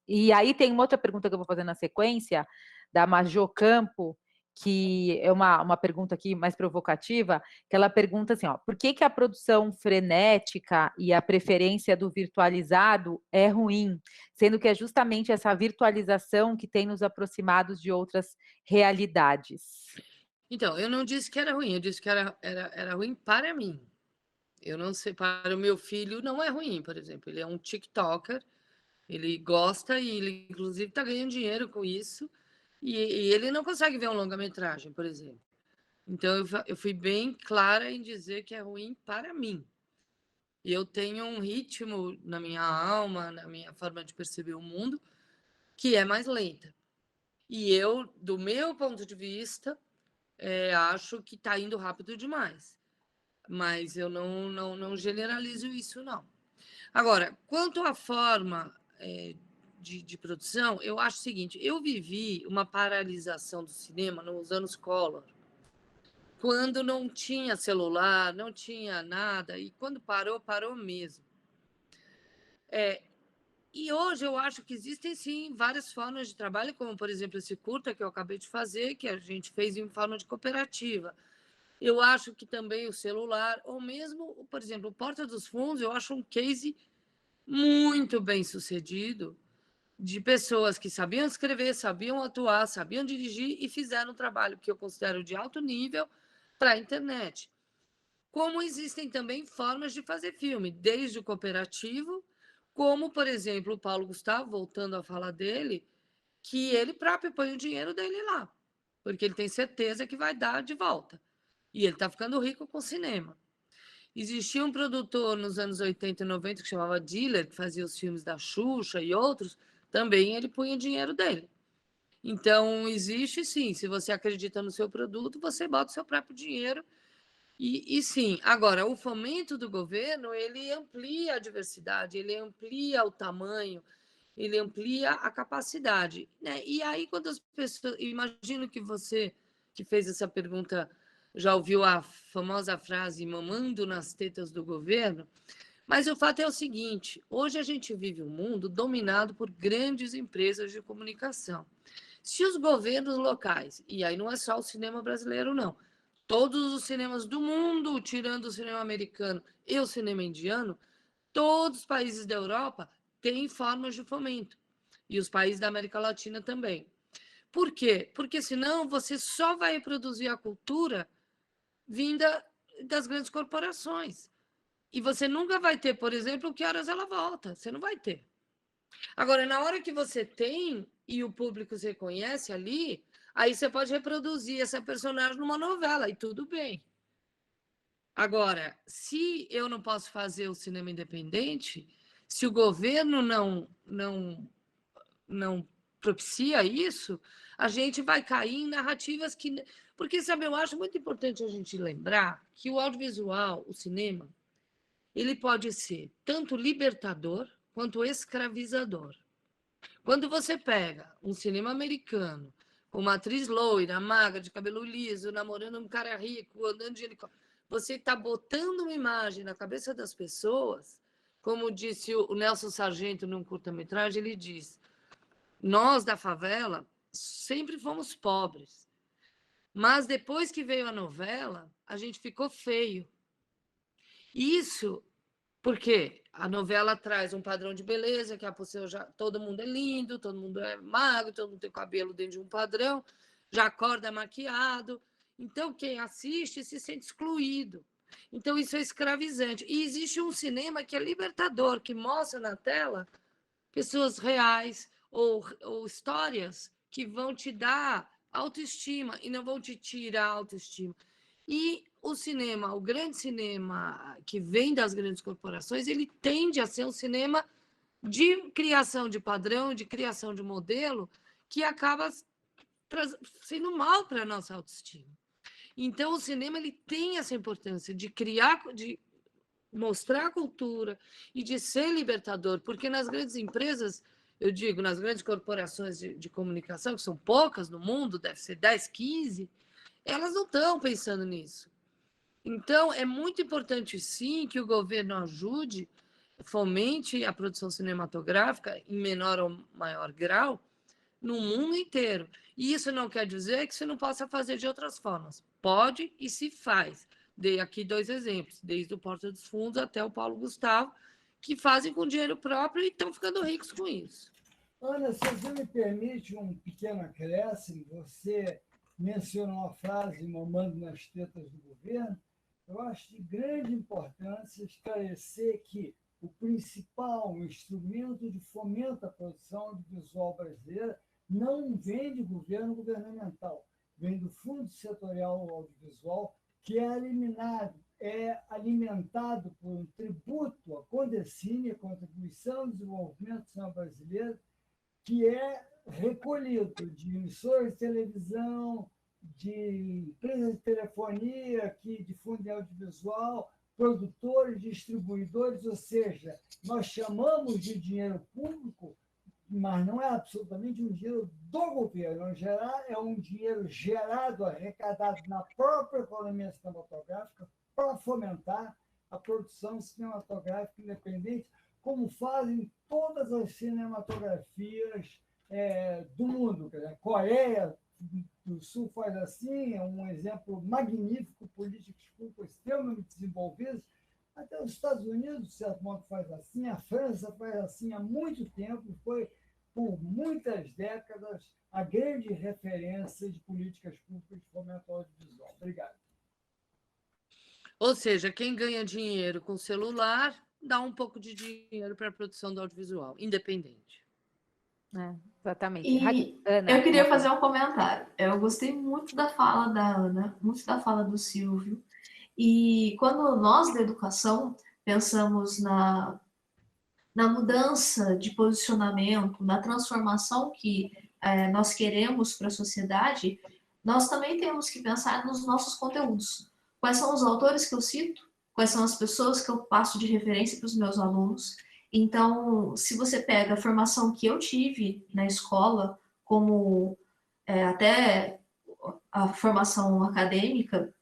E aí tem uma outra pergunta que eu vou fazer na sequência, da Majô Campo, que é uma pergunta aqui mais provocativa, que ela pergunta assim, ó, por que a produção frenética e a preferência do virtualizado é ruim, sendo que é justamente essa virtualização que tem nos aproximados de outras realidades? Então, eu não disse que era ruim, eu disse que era ruim para mim. Eu não sei, para o meu filho não é ruim, por exemplo. Ele é um TikToker, ele gosta e ele, inclusive, está ganhando dinheiro com isso. E ele não consegue ver um longa-metragem, por exemplo. Então, eu fui bem clara em dizer que é ruim para mim. E eu tenho um ritmo na minha alma, na minha forma de perceber o mundo, que é mais lenta. E eu, do meu ponto de vista, acho que está indo rápido demais. Mas eu não generalizo isso, não. Agora, quanto à forma de produção, eu acho o seguinte: eu vivi uma paralisação do cinema nos anos Collor, quando não tinha celular, não tinha nada, e quando parou, parou mesmo. E hoje eu acho que existem, sim, várias formas de trabalho, como, por exemplo, esse curta que eu acabei de fazer, que a gente fez em forma de cooperativa. Eu acho que também o celular, ou mesmo, por exemplo, o Porta dos Fundos, eu acho um case muito bem sucedido de pessoas que sabiam escrever, sabiam atuar, sabiam dirigir e fizeram um trabalho que eu considero de alto nível para a internet. Como existem também formas de fazer filme, desde o cooperativo, como, por exemplo, o Paulo Gustavo, voltando a falar dele, que ele próprio põe o dinheiro dele lá, porque ele tem certeza que vai dar de volta. E ele está ficando rico com o cinema. Existia um produtor nos anos 80 e 90 que chamava Diller, que fazia os filmes da Xuxa e outros, também ele punha dinheiro dele. Então, existe sim, se você acredita no seu produto, você bota o seu próprio dinheiro. E sim, agora, o fomento do governo, ele amplia a diversidade, ele amplia o tamanho, ele amplia a capacidade, né? E aí, quando as pessoas... Imagino que você, que fez essa pergunta, já ouviu a famosa frase mamando nas tetas do governo, mas o fato é o seguinte: hoje a gente vive um mundo dominado por grandes empresas de comunicação. Se os governos locais, e aí não é só o cinema brasileiro, não, todos os cinemas do mundo, tirando o cinema americano e o cinema indiano, todos os países da Europa têm formas de fomento. E os países da América Latina também. Por quê? Porque senão você só vai produzir a cultura vinda das grandes corporações. E você nunca vai ter, por exemplo, que horas ela volta. Você não vai ter. Agora, na hora que você tem e o público se reconhece ali, aí você pode reproduzir essa personagem numa novela e tudo bem. Agora, se eu não posso fazer o cinema independente, se o governo não propicia isso, a gente vai cair em narrativas que... Porque, sabe, eu acho muito importante a gente lembrar que o audiovisual, o cinema, ele pode ser tanto libertador quanto escravizador. Quando você pega um cinema americano, com uma atriz loira, magra, de cabelo liso, namorando um cara rico, andando de helicóptero, você está botando uma imagem na cabeça das pessoas, como disse o Nelson Sargento num curta-metragem, ele diz: nós da favela sempre fomos pobres, mas depois que veio a novela, a gente ficou feio. Isso porque a novela traz um padrão de beleza, que a pessoa já, todo mundo é lindo, todo mundo é magro, todo mundo tem cabelo dentro de um padrão, já acorda maquiado. Então, quem assiste se sente excluído. Então, isso é escravizante. E existe um cinema que é libertador, que mostra na tela pessoas reais ou histórias que vão te dar autoestima e não vão te tirar a autoestima. E o cinema, o grande cinema que vem das grandes corporações, ele tende a ser um cinema de criação de padrão, de criação de modelo, que acaba sendo mal para a nossa autoestima. Então, o cinema ele tem essa importância de criar, de mostrar a cultura e de ser libertador, porque nas grandes empresas, eu digo, nas grandes corporações de comunicação, que são poucas no mundo, deve ser 10, 15, elas não estão pensando nisso. Então, é muito importante, sim, que o governo ajude, fomente a produção cinematográfica, em menor ou maior grau, no mundo inteiro. E isso não quer dizer que você não possa fazer de outras formas. Pode e se faz. Dei aqui 2 exemplos, desde o Porta dos Fundos até o Paulo Gustavo, que fazem com dinheiro próprio e estão ficando ricos com isso. Ana, se você me permite um pequeno acréscimo, você mencionou uma frase mamando nas tetas do governo. Eu acho de grande importância esclarecer que o principal instrumento de fomento à produção audiovisual brasileira não vem de governo governamental, vem do Fundo Setorial Audiovisual, que é alimentado por um tributo à Condecine, a Contribuição ao Desenvolvimento do Cinema Brasileiro, que é recolhido de emissoras de televisão, de empresas de telefonia que difundem audiovisual, produtores, distribuidores, ou seja, nós chamamos de dinheiro público, mas não é absolutamente um dinheiro do governo. É um dinheiro gerado, arrecadado na própria economia cinematográfica para fomentar a produção cinematográfica independente, como fazem todas as cinematografias do mundo. A Coreia do Sul faz assim, é um exemplo magnífico, políticos públicos extremamente desenvolvidos. Até os Estados Unidos, de certo modo, faz assim, a França faz assim há muito tempo, foi por muitas décadas a grande referência de políticas públicas de fomento audiovisual. Obrigado. Ou seja, quem ganha dinheiro com celular dá um pouco de dinheiro para a produção do audiovisual, independente. Exatamente. E Ana, eu queria fazer um comentário. Eu gostei muito da fala da Ana, muito da fala do Silvio. E quando nós da educação pensamos na mudança de posicionamento, na transformação que nós queremos para a sociedade, nós também temos que pensar nos nossos conteúdos. Quais são os autores que eu cito? Quais são as pessoas que eu passo de referência para os meus alunos? Então, se você pega a formação que eu tive na escola, como até a formação acadêmica,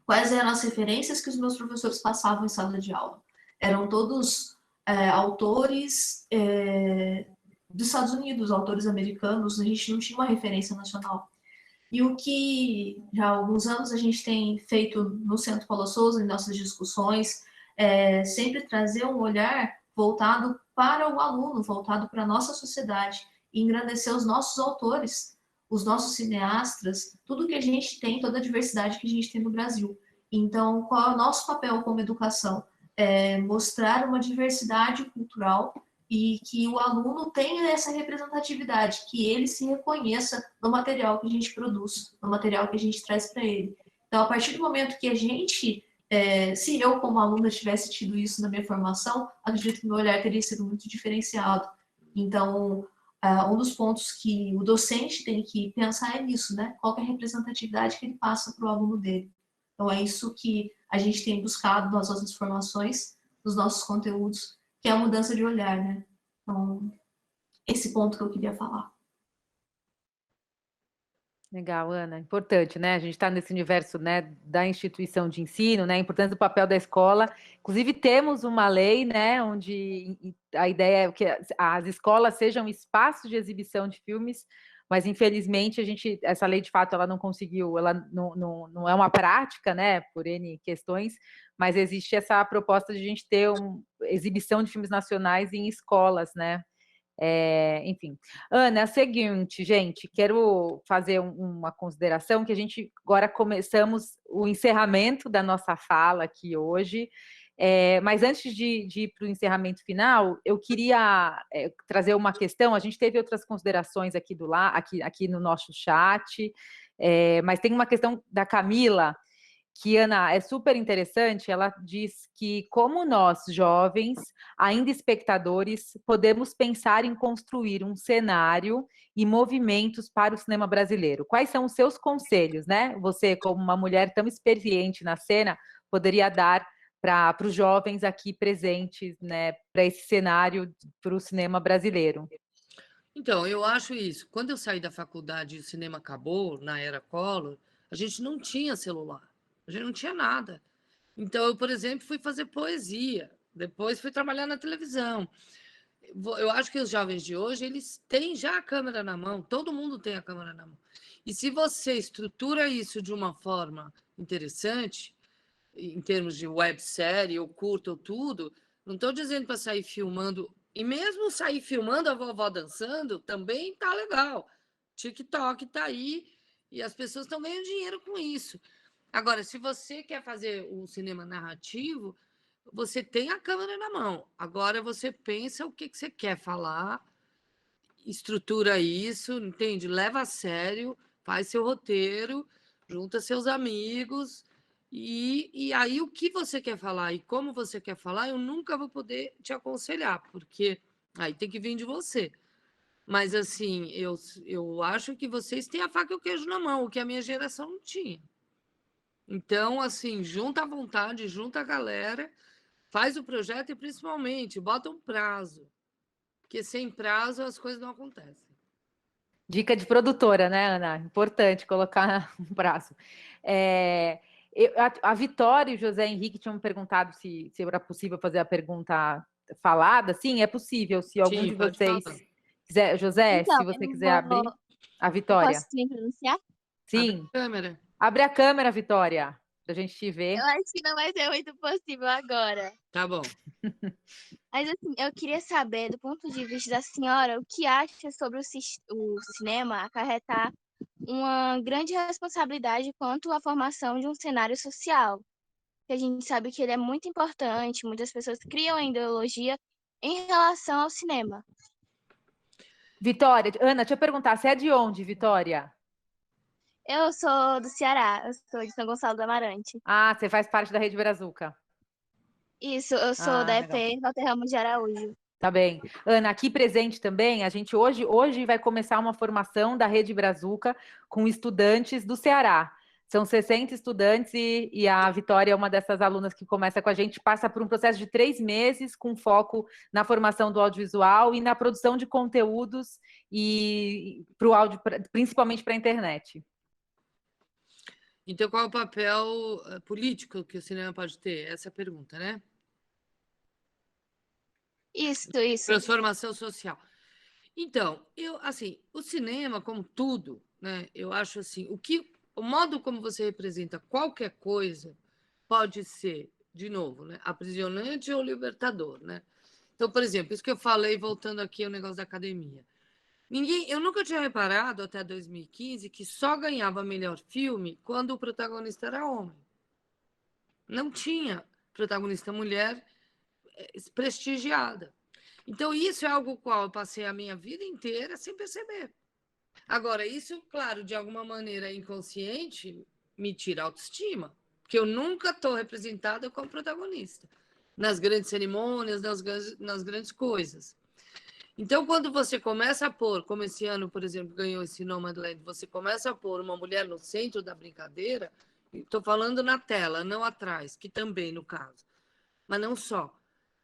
quais eram as referências que os meus professores passavam em sala de aula? Eram todos autores dos Estados Unidos, autores americanos, a gente não tinha uma referência nacional. E o que já há alguns anos a gente tem feito no Centro Paula Souza, em nossas discussões, sempre trazer um olhar voltado para o aluno, voltado para a nossa sociedade, e engrandecer os nossos autores, os nossos cineastas, tudo que a gente tem, toda a diversidade que a gente tem no Brasil. Então, qual é o nosso papel como educação? Mostrar uma diversidade cultural e que o aluno tenha essa representatividade, que ele se reconheça no material que a gente produz, no material que a gente traz para ele. Então, a partir do momento que a gente, se eu como aluna tivesse tido isso na minha formação, acredito que meu olhar teria sido muito diferenciado. Então, um dos pontos que o docente tem que pensar é nisso, né? Qual é a representatividade que ele passa para o aluno dele. Então, é isso que a gente tem buscado nas nossas formações, nos nossos conteúdos, que é a mudança de olhar, né? Então, esse ponto que eu queria falar. Legal, Ana. Importante, né? A gente está nesse universo, né, da instituição de ensino, né? A importância do papel da escola. Inclusive, temos uma lei, né, onde a ideia é que as escolas sejam espaços de exibição de filmes, mas infelizmente essa lei de fato ela não conseguiu, ela não é uma prática, né, por N questões, mas existe essa proposta de a gente ter uma exibição de filmes nacionais em escolas, né? Enfim, Ana, é o seguinte, gente, quero fazer uma consideração que a gente agora começamos o encerramento da nossa fala aqui hoje, mas antes de ir para o encerramento final, eu queria trazer uma questão. A gente teve outras considerações aqui no nosso chat, mas tem uma questão da Camila, que, Ana, é super interessante. Ela diz que, como nós, jovens, ainda espectadores, podemos pensar em construir um cenário e movimentos para o cinema brasileiro. Quais são os seus conselhos, né? Você, como uma mulher tão experiente na cena, poderia dar para os jovens aqui presentes, né, para esse cenário para o cinema brasileiro? Então, eu acho isso. Quando eu saí da faculdade e o cinema acabou, na era Collor, a gente não tinha celular, a gente não tinha nada. Então, eu, por exemplo, fui fazer poesia, depois fui trabalhar na televisão. Eu acho que os jovens de hoje, eles têm já a câmera na mão, todo mundo tem a câmera na mão. E se você estrutura isso de uma forma interessante, em termos de websérie, ou curto, ou tudo, não estou dizendo para sair filmando, e mesmo sair filmando a vovó dançando, também tá legal. TikTok tá aí, e as pessoas estão ganhando dinheiro com isso. Agora, se você quer fazer um cinema narrativo, você tem a câmera na mão. Agora você pensa o que você quer falar, estrutura isso, entende? Leva a sério, faz seu roteiro, junta seus amigos, e aí o que você quer falar e como você quer falar, eu nunca vou poder te aconselhar, porque aí tem que vir de você. Mas, assim, eu acho que vocês têm a faca e o queijo na mão, o que a minha geração não tinha. Então, assim, junta a vontade, junta a galera, faz o projeto e, principalmente, bota um prazo. Porque sem prazo as coisas não acontecem. Dica de produtora, né, Ana? Importante colocar um prazo. A Vitória e o José Henrique tinham me perguntado se era possível fazer a pergunta falada. Sim, é possível. Se algum Sim, de pode vocês falar. quiser, José, Então, se você eu quiser vou. abrir a Eu posso Vitória. me pronunciar? Abre Sim, a câmera. abre a câmera, Vitória, para a gente te ver. Eu acho que não vai ser muito possível agora. Tá bom. Mas, assim, eu queria saber, do ponto de vista da senhora, o que acha sobre o cinema acarretar uma grande responsabilidade quanto à formação de um cenário social. Que a gente sabe que ele é muito importante, muitas pessoas criam a ideologia em relação ao cinema. Vitória, Ana, deixa eu perguntar, você é de onde, Vitória? Eu sou do Ceará, eu sou de São Gonçalo do Amarante. Ah, você faz parte da Rede Brazuca. Isso, eu sou Ah, da legal. EP Walter Ramos de Araújo. Tá bem. Ana, aqui presente também, a gente hoje vai começar uma formação da Rede Brazuca com estudantes do Ceará. São 60 estudantes e a Vitória é uma dessas alunas que começa com a gente, passa por um processo de 3 meses com foco na formação do audiovisual e na produção de conteúdos e para o áudio, principalmente para a internet. Então, qual é o papel político que o cinema pode ter? Essa é a pergunta, né? Isso. Transformação social. Então, assim, o cinema, como tudo, né? Eu acho assim, o modo como você representa qualquer coisa pode ser, de novo, né, aprisionante ou libertador, né? Então, por exemplo, isso que eu falei, voltando aqui ao negócio da academia. Eu nunca tinha reparado até 2015 que só ganhava melhor filme quando o protagonista era homem. Não tinha protagonista mulher prestigiada. Então, isso é algo qual eu passei a minha vida inteira sem perceber. Agora, isso, claro, de alguma maneira inconsciente, me tira a autoestima, porque eu nunca estou representada como protagonista nas grandes cerimônias, nas grandes coisas. Então, quando você começa a pôr, como esse ano, por exemplo, ganhou esse Nomadland, você começa a pôr uma mulher no centro da brincadeira, estou falando na tela, não atrás, que também, no caso, mas não só.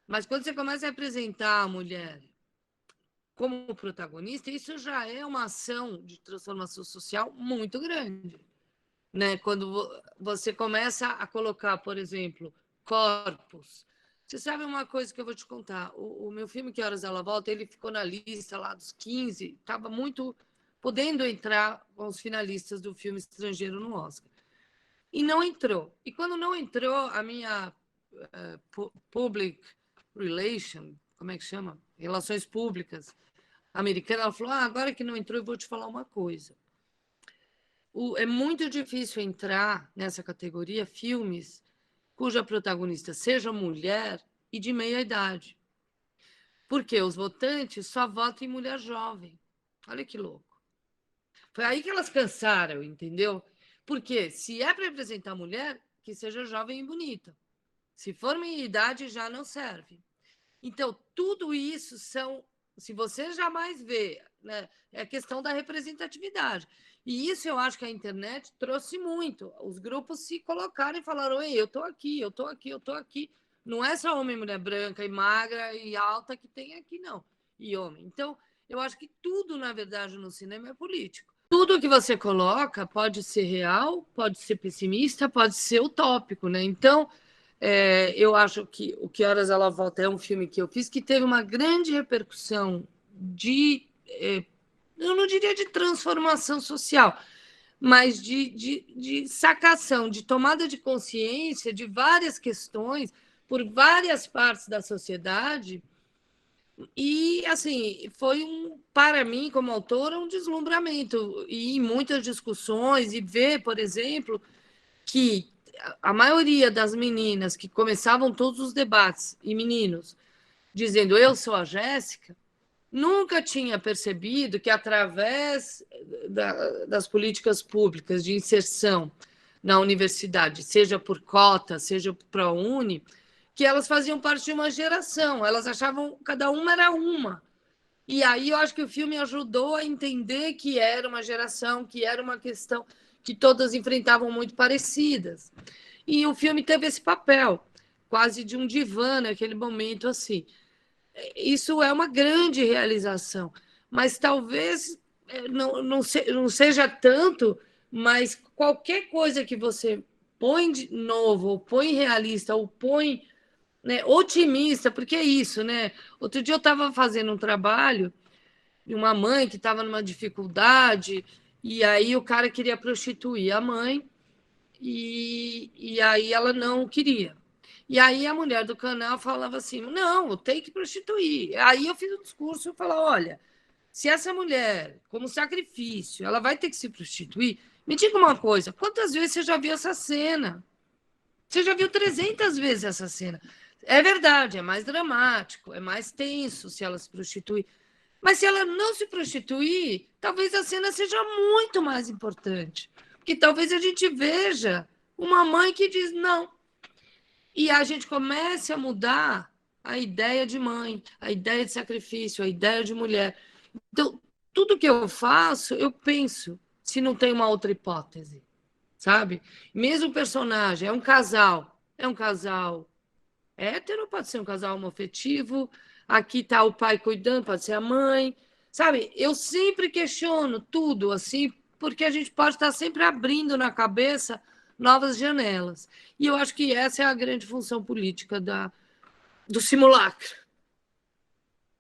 Mas quando você começa a apresentar a mulher como protagonista, isso já é uma ação de transformação social muito grande. Né? Quando você começa a colocar, por exemplo, corpos. Você sabe uma coisa que eu vou te contar? O meu filme Que Horas Ela Volta, ele ficou na lista lá dos 15, estava muito podendo entrar com os finalistas do filme estrangeiro no Oscar. E não entrou. E quando não entrou, a minha public relation, como é que chama? Relações públicas americana, ela falou, agora que não entrou, eu vou te falar uma coisa. É muito difícil entrar nessa categoria filmes cuja protagonista seja mulher e de meia idade. Porque os votantes só votam em mulher jovem. Olha que louco. Foi aí que elas cansaram, entendeu? Porque se é para representar mulher, que seja jovem e bonita. Se for meia idade, já não serve. Então, tudo isso são, se você jamais vê, né, é a questão da representatividade. E isso eu acho que a internet trouxe muito. Os grupos se colocaram e falaram, ei, eu estou aqui, eu estou aqui, eu estou aqui. Não é só homem, mulher branca e magra e alta que tem aqui, não. E homem. Então, eu acho que tudo, na verdade, no cinema é político. Tudo que você coloca pode ser real, pode ser pessimista, pode ser utópico, né? Então, Eu acho que O Que Horas Ela Volta é um filme que eu fiz que teve uma grande repercussão eu não diria de transformação social, mas de sacação, de tomada de consciência de várias questões por várias partes da sociedade. E, assim, foi, para mim, como autora, um deslumbramento. E muitas discussões, e ver, por exemplo, que a maioria das meninas que começavam todos os debates, e meninos, dizendo eu sou a Jéssica, nunca tinha percebido que, através das políticas públicas de inserção na universidade, seja por cota, seja por ProUni, que elas faziam parte de uma geração, elas achavam que cada uma era uma. E aí eu acho que o filme ajudou a entender que era uma geração, que era uma questão que todas enfrentavam muito parecidas. E o filme teve esse papel, quase de um divã naquele momento assim. Isso é uma grande realização, mas talvez não seja tanto, mas qualquer coisa que você põe de novo, ou põe realista, ou põe, né, otimista, porque é isso, né? Outro dia eu estava fazendo um trabalho de uma mãe que estava numa dificuldade, e aí o cara queria prostituir a mãe, e aí ela não queria. E aí a mulher do canal falava assim, não, tem que prostituir. Aí eu fiz um discurso e falei, olha, se essa mulher, como sacrifício, ela vai ter que se prostituir, me diga uma coisa, quantas vezes você já viu essa cena? Você já viu 300 vezes essa cena. É verdade, é mais dramático, é mais tenso se ela se prostituir. Mas se ela não se prostituir, talvez a cena seja muito mais importante. Porque talvez a gente veja uma mãe que diz não. E a gente comece a mudar a ideia de mãe, a ideia de sacrifício, a ideia de mulher. Então, tudo que eu faço, eu penso se não tem uma outra hipótese, sabe? Mesmo o personagem é um casal hétero, pode ser um casal homoafetivo, aqui está o pai cuidando, pode ser a mãe, sabe? Eu sempre questiono tudo, assim, porque a gente pode estar sempre abrindo na cabeça novas janelas. E eu acho que essa é a grande função política do simulacro.